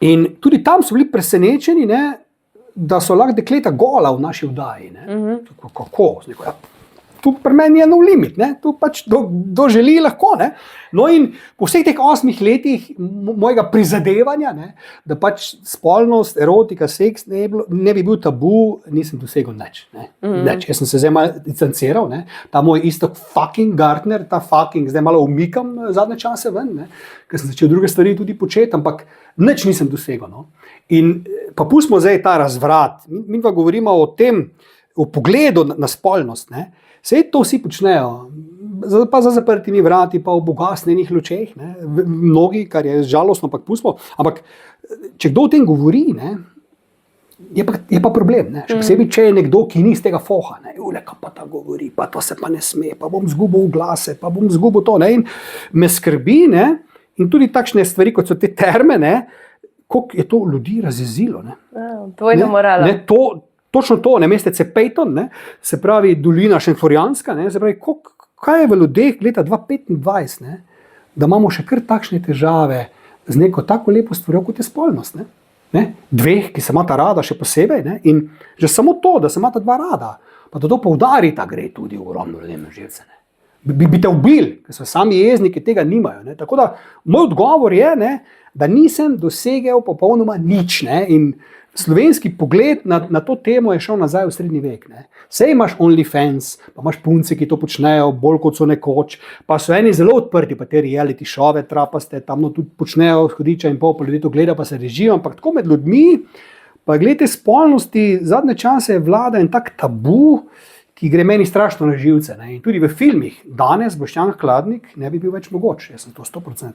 In tudi tam so bili presenečeni, ne, da so lahko dekleta gola v naši vdaji. Ne. Kako? tu pri meni je no limit, ne? Tu pač kdo želi, lahko. Ne? No in po vseh teh 8 letih mojega prizadevanja, ne, da pač spolnost, erotika, seks ne bi bil tabu, nisem dosegel nič. Nič. Jaz sem se zdaj malo distanciral, ne? Ta moj Iztok fucking Gartner, zdaj malo umikam zadnje čase ven, ne? Ker sem začel druge stvari tudi početi, ampak nič nisem dosegel. No? In pa pustimo zdaj ta razvrat. Mi pa govorimo o tem, o pogledu na spolnost. Ne? Sej to vsi počnejo, pa za zaprtimi vrati, pa v ugasnjenih lučeh, ne? Mnogi, kar je žalostno, ampak pustimo. Ampak če kdo o tem govori, ne? Je pa problem. Ne? Še posebej, če je nekdo, ki ni iz tega foha. Kaj pa ta govori, pa to se pa ne sme, pa bom zgubil glase, pa bom zgubil to. Ne? In me skrbi, ne? In tudi takšne stvari, kot so te terme, ne? Koliko je to ljudi razjezilo. Dvojno moralo. Točno to, ne, mestece Peyton, ne, se pravi dolina šentflorjanska, ne, se pravi, kaj je v ljudeh leta 2025, ne, da imamo še kar takšne težave z neko tako lepo stvarjo, kot je spolnost. Ne, dveh, ki se imata rada še posebej, ne, in že samo to, da se imata dva rada, pa da to poudarita, gre tudi v ogromno ljudem na živce. Bi te ubili, ker so sami jezni, ki tega nimajo. Ne. Tako da moj odgovor je, ne, da nisem dosegel popolnoma nič. Ne, in slovenski pogled na to temo je šel nazaj v srednji vek. Ne. Sej imaš OnlyFans, pa imaš punce, ki to počnejo bolj kot so nekoč, pa so eni zelo odprti, pa te reality šove trapaste, tam tudi počnejo hodiča in pol, pa ljudi to gleda, pa se režijo, ampak tako med ljudmi, pa glede spolnosti, zadnje čase vlada en tak tabu, ki gre meni strašno na živce. Ne. In tudi v filmih, danes Boštjan Hladnik ne bi bil več mogoč, jaz sem to 100%.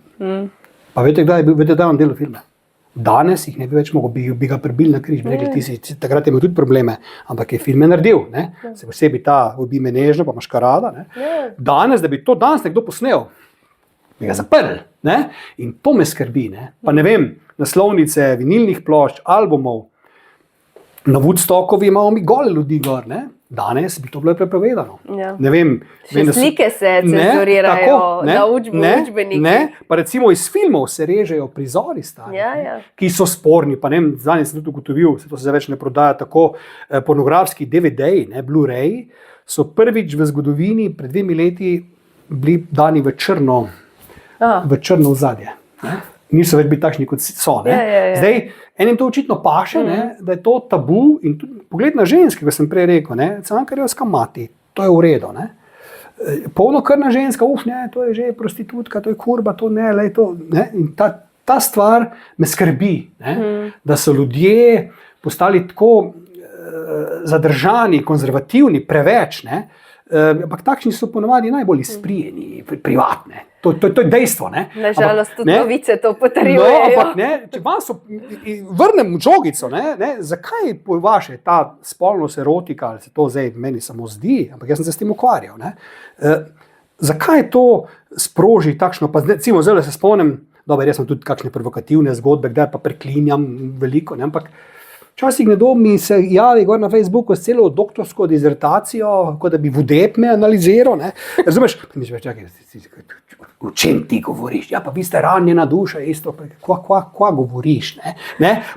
Pa veste, kdaj on delal filme? Danes jih ne bi več mogel, bi ga prebili na križ, bi rekli, takrat je imel tudi probleme, ampak je filme naredil, ne? Se posebej ta Ubij me nežno, pa Maškarada, ne? Danes, da bi to danes nekdo posnel, bi ga zaprli, ne? In to me skrbi, ne? Pa ne vem, naslovnice vinilnih plošč, albumov, na Woodstockovi imamo mi gole ljudi gor, ne? Danes bi to bilo prepovedano. Ja. Ne vem, slike se cenzurirajo, na učbeniki. Ne, pa recimo iz filmov se režejo prizori stari, ki so sporni, pa ne vem, zdaj sem tudi ugotovil, se to se zdaj več ne prodaja tako, pornografski DVD-ji, Blu-rayi, so prvič v zgodovini pred 2 leti bili dani v črno ozadje. Niso več bili takšni, kot so. Zdaj, enim to očitno paše, da je to tabu in tudi pogled na ženske, kot sem prej rekel, Cankarjevska mati, to je v redu. Polnokrvna ženska, to je že prostitutka, to je kurba, to ne, in ta stvar me skrbi, da so ljudje postali tako zadržani, konzervativni, preveč, ampak takšni so ponovadi najbolj izprijeni, privatne. To je dejstvo. Nažalost, tudi novice to potrjujejo. No, ampak če vas vrnem žogico, zakaj po vaše ta spolnost, erotika, ali se to zdaj meni samo zdi, ampak jaz sem se s tem ukvarjal. Zakaj to sproži takšno, pa recimo zdaj se spomnim, dobro, jaz sem tudi kakšne provokativne zgodbe, kdaj pa preklinjam veliko, ampak včasih nekdo mi se javi gor na Facebooku s celo doktorsko dizertacijo, kot da bi vodep me analiziral. Razumeš? O čem ti govoriš? Ja, pa vi ste ranjena duša, isto, kva govoriš?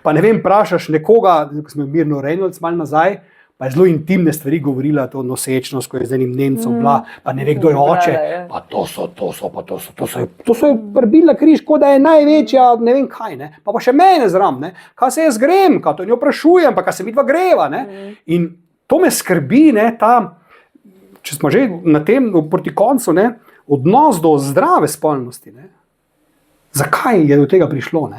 Pa ne vem, vprašaš nekoga, ko smo Mirno Reynolds malo nazaj, pa je zelo intimne stvari govorila, to nosečnost, ko je z enim Nemcem bila, pa ne ve, kdo je oče, pa to so prbila križ, kot da je največja, ne vem kaj, pa še mene zram, kaj se jaz grem, kaj to njo vprašujem, pa kaj se vidva greva, in to me skrbi, če smo že na tem proti koncu, odnos do zdrave spolnosti, zakaj je do tega prišlo,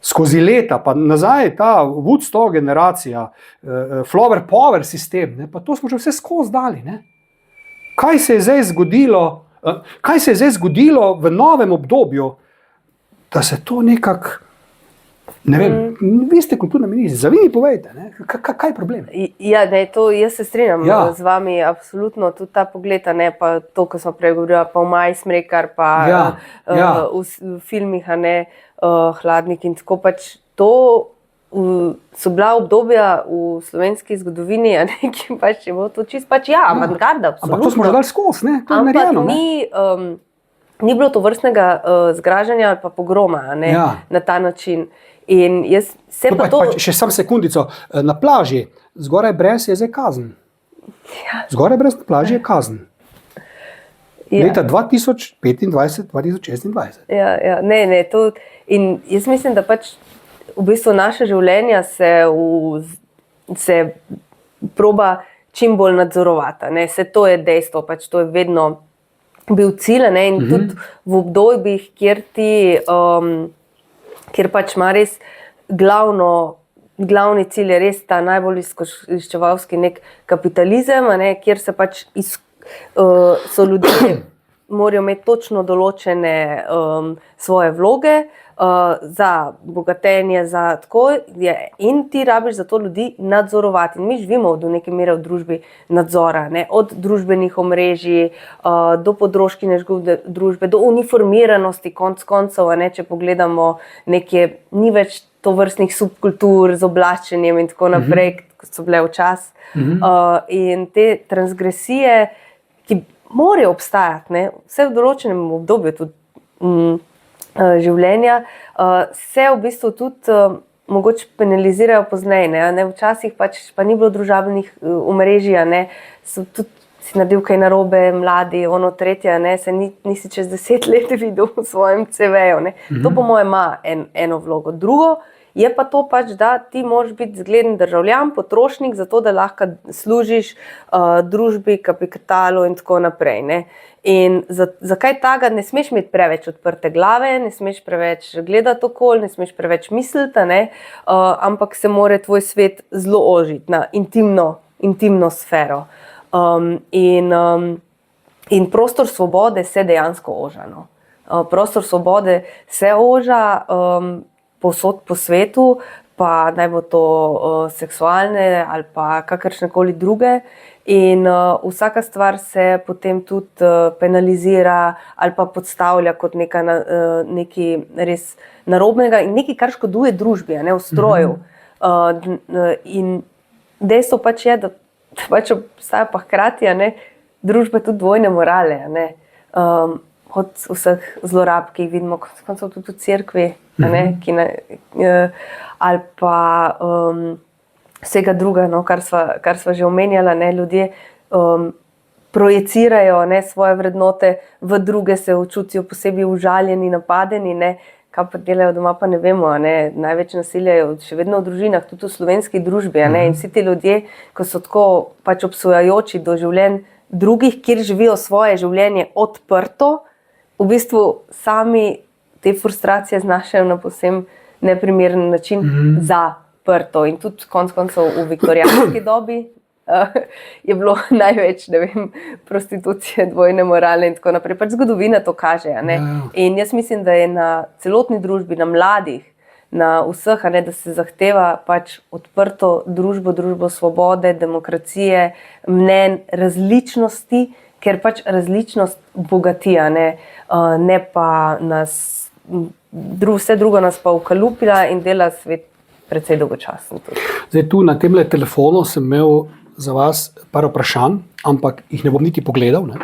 skozi leta, pa nazaj ta Woodstock generacija, Flower Power sistem, pa to smo že vse skozi dali. Kaj se je zdaj zgodilo v novem obdobju, da se to nekako, ne vem, vi ste kulturna ministrica, vi mi povejte, kaj je problem? Ja, jaz se strinjam z vami, absolutno, tudi ta pogled, pa to, ko smo prej govorili, pa v Maji Smrekar, pa v filmih, Hladnik in tako pač to so bila obdobja v slovenski zgodovini, ki pač je bilo to čisto avantgarda, absolutno. Ampak to smo že dali skozi, to je narejeno. Ni bilo to vrstnega zgražanja ali pa pogroma, na ta način. In jaz se pa to... Še sam sekundico, na plaži, zgoraj brez je zdaj kazen. Zgoraj brez na plaži je kazen. Leta 2025-2026. Ja, to. In jaz mislim, da pač v bistvu naše življenja se proba čim bolj nadzorovati. Ne? Se to je dejstvo, pač to je vedno bil cilj, ne? In tudi v obdobjih, kjer pač ima res glavni cilj je res ta najbolj izkoriščevalski nek kapitalizem, ne? Kjer se pač so ljudje morajo imeti točno določene svoje vloge za bogatenje, za tako in ti rabiš za to ljudi nadzorovati. In mi živimo do neke mere v družbi nadzora, ne? Od družbenih omrežij do podrožkine družbe, do uniformiranosti konc koncev, ne? Če pogledamo nekje, ni več tovrstnih subkultur z oblačenjem in tako naprej, kot so bile včasih. In te transgresije, ki morajo obstajati, ne, vse v določenem obdobju tudi življenja, se v bistvu tudi mogoče penalizirajo pozneje. Ne, včasih pač pa ni bilo družabnih omrežij, ne, so tudi si naredil kaj narobe, mladi, ono tretje, ne, se nisi čez 10 let videl v svojem CV-ju. To po mojem ima eno vlogo. Drugo je pa to pač, da ti moraš biti zgleden državljan, potrošnik, zato da lahko služiš družbi, kapitalu in tako naprej. Ne. In zakaj tega ne smeš imeti preveč odprte glave, ne smeš preveč gledati okoli, ne smeš preveč misliti, ne, ampak se mora tvoj svet zelo ožiti na intimno sfero. In prostor svobode se dejansko oža. No. Prostor svobode se oža povsod po svetu, pa naj bo to seksualne ali pa kakršnekoli druge. In vsaka stvar se potem tudi penalizira ali pa podstavlja kot nekaj res narobnega in nekaj, kar škoduje družbi, ne, ustroju. In dejstvo pač je, da pač obstaja pa hkrati, ne, družba tudi dvojne morale, ne. Od vseh zlorab, ki jih vidimo, kot so tudi v cerkvi, ne, ali pa vsega druga, no, kar sva že omenjala, ne, ljudje projicirajo, ne, svoje vrednote v druge, se čutijo posebej užaljeni, napadeni, ne, kaj pa delajo doma, pa ne vemo, ne, največ nasilja je še vedno v družinah, tudi v slovenski družbi, ne, in vsi ti ljudje, ko so tako pač obsojajoči do življenj drugih, kjer živijo svoje življenje odprto, v bistvu sami te frustracije znašajo na povsem neprimeren način zaprto. In tudi konec koncev v viktorijanski dobi je bilo največ, ne vem, prostitucije, dvojne morale in tako naprej. Pač zgodovina to kaže, ne. In jaz mislim, da je na celotni družbi, na mladih, na vseh, ne, da se zahteva pač odprto družbo svobode, demokracije, mnenj, različnosti, ker pač različnost bogati, ne pa nas, vse drugo nas pa ukalupila in dela svet precej dolgočasen. Zdaj tu na temle telefonu sem imel za vas par vprašanj, ampak jih ne bom niti pogledal. Ne.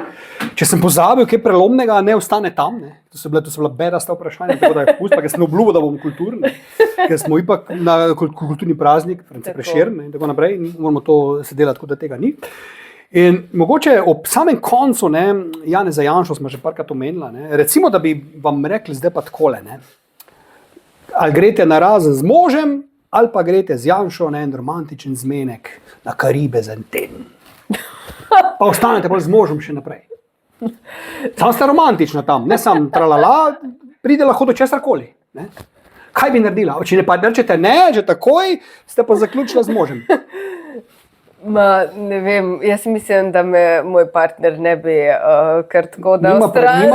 Če sem pozabil kaj prelomnega, ne ostane tam. Ne. To so bila bedasta vprašanja, tako da je pust, pa ker sem obljubil, da bom kulturni, ker smo ipak na kulturni praznik, France Prešeren in tako naprej, in moramo to se delati, tako da tega ni. In mogoče ob samem koncu, ne, Janeza Janšo smo že parkrat omenila, ne, recimo, da bi vam rekli zdaj pa takole, ne, ali greste na razen z možem, ali pa greste z Janšo na en romantičen zmenek na Karibe za en teden. Pa ostanete bolj z možem še naprej. Sam ste romantična tam, ne sam tralala, pride lahko do česarkoli. Ne. Kaj bi naredila? Če ne pa rečete ne, že takoj ste pa zaključila z možem. Ne vem, jaz mislim, da me moj partner ne bi kar tako dal stran.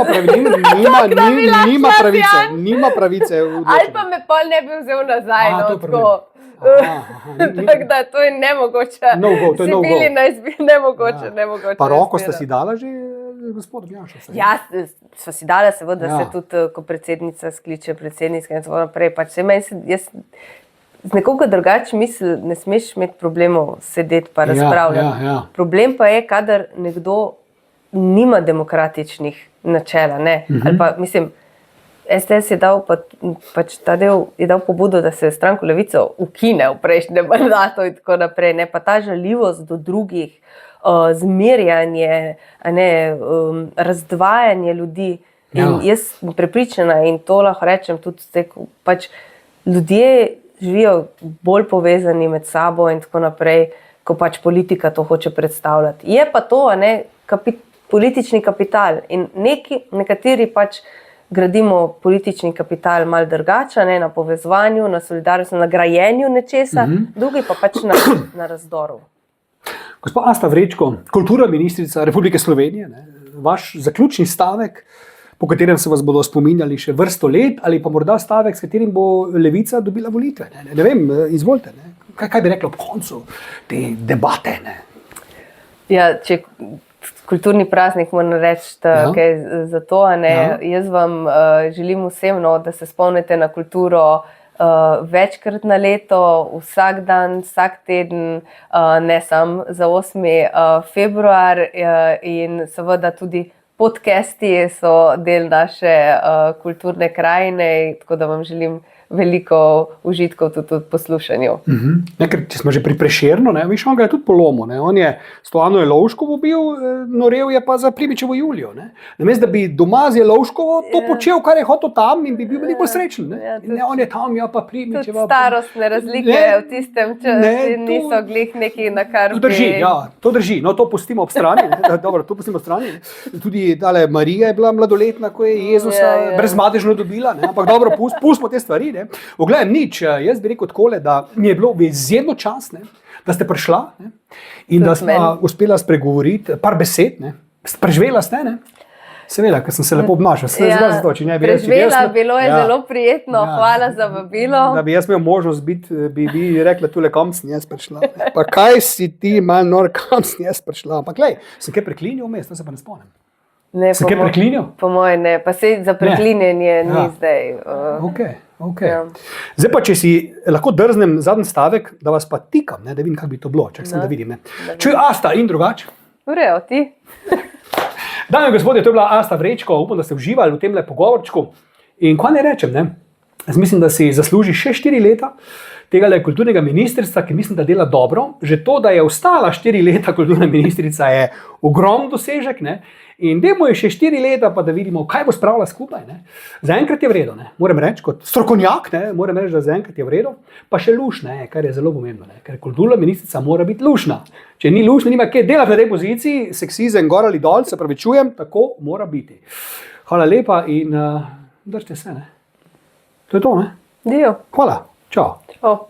Nima pravice. Ali pa me pol ne bi vzel nazaj. Tako da to je nemogoče. Nemogoče. Pa roko ste si dala že gospodom Janšo? Ja, sva si dala, seveda se tudi, ko predsednica skliče predsednika in tako naprej. Pač jaz z nekoga drugače misli, ne smeš imeti problemov sedeti pa razpravljati. Problem pa je, kadar nekdo nima demokratičnih načel, ne. Ali pa, mislim, SDS je dal pač ta del, je dal pobudo, da se stranko Levico ukine v prejšnjem mandatu in tako naprej, ne. Pa ta žaljivost do drugih, zmerjanje, a ne, razdvajanje ljudi. In jaz sem prepričana, in to lahko rečem tudi zdaj, ko pač ljudje živijo bolj povezani med sabo in tako naprej, ko pač politika to hoče predstavljati. Je pa to, a ne, politični kapital in nekateri pač gradimo politični kapital malo drugače, ne, na povezovanju, na solidarnosti, na grajenju nečesa, drugi pa pač na razdoru. Gospod Asta Vrečko, kulturna ministrica Republike Slovenije, ne, vaš zaključni stavek, po katerem se vas bodo spominjali še vrsto let, ali pa morda stavek, s katerim bo Levica dobila volitve. Ne vem, izvolite. Ne. Kaj bi rekla ob koncu te debate? Ne? Ja, če kulturni praznik moram reči, kaj za to. Jaz vam želim vsem, da se spomnite na kulturo večkrat na leto, vsak dan, vsak teden, ne samo za 8. februar in seveda tudi podcasti so del naše kulturne krajine, tako da vam želim veliko užitkov tudi v poslušanju. Ker, če smo že pri Prešernu, viš, on ga je tudi polomil. On je Stojano Jelovškovo bil, norel je pa za Primičevo Julijo. Namesto da bi doma z Jelovškovo to počel, kar je hotel tam in bi bil veliko srečen. On je tam, ja pa Primičeva. Tudi starostne razlike v tistem času niso glih neki, na kar bi... To drži, no to pustimo ob strani. Dobro, to pustimo ob strani. Tudi tale Marija je bila mladoletna, ko je Jezusa brezmadežno dobila, ampak dobro, pustimo te stvari. Oglej, nič, jaz bi rekel takole, da mi je bilo izjemno čas, da ste prišla in da smo uspela spregovoriti par besed. Preživela ste, seveda, ker sem se lepo obnašal. Preživela, bilo je zelo prijetno, hvala za vabilo. Da bi jaz imel možnost biti, bi rekla tule, kam sem jaz prišla. Pa kaj si ti, malo nor, kam sem jaz prišla. Ampak glej, sem kaj preklinil vmes, to se pa ne spomnim. Sem kaj preklinil? Po moje ne, pa se za preklinjenje ni zdaj. Okay. Zdaj pa, če si lahko drznem zadnji stavek, da vas pa tikam, da vidim, kako bi to bilo. Čak sem, da vidim. Čuj, Asta in drugače. Urejo, ti. Dame in gospodje, to je bila Asta Vrečko, upam, da ste uživali v temle pogovorčku. In kaj ne rečem, jaz mislim, da si zasluži še 4 leta tega kulturnega ministrstva, ki mislim, da dela dobro. Že to, da je ostala 4 leta kulturna ministrica, je ogromen dosežek. In dajmo je še 4 leta, pa da vidimo, kaj bo spravila skupaj. Zaenkrat je v redu, moram reči, kot strokovnjak, moram reči, da zaenkrat je v redu, pa še lušna, kar je zelo pomembno, ker kulturna ministrica mora biti lušna. Če ni lušna, nima kaj delati na tej poziciji, seksizem gor ali dol, se pravičujem, tako mora biti. Hvala lepa in držite se. To je to, Dio. Hvala, čau. Čau.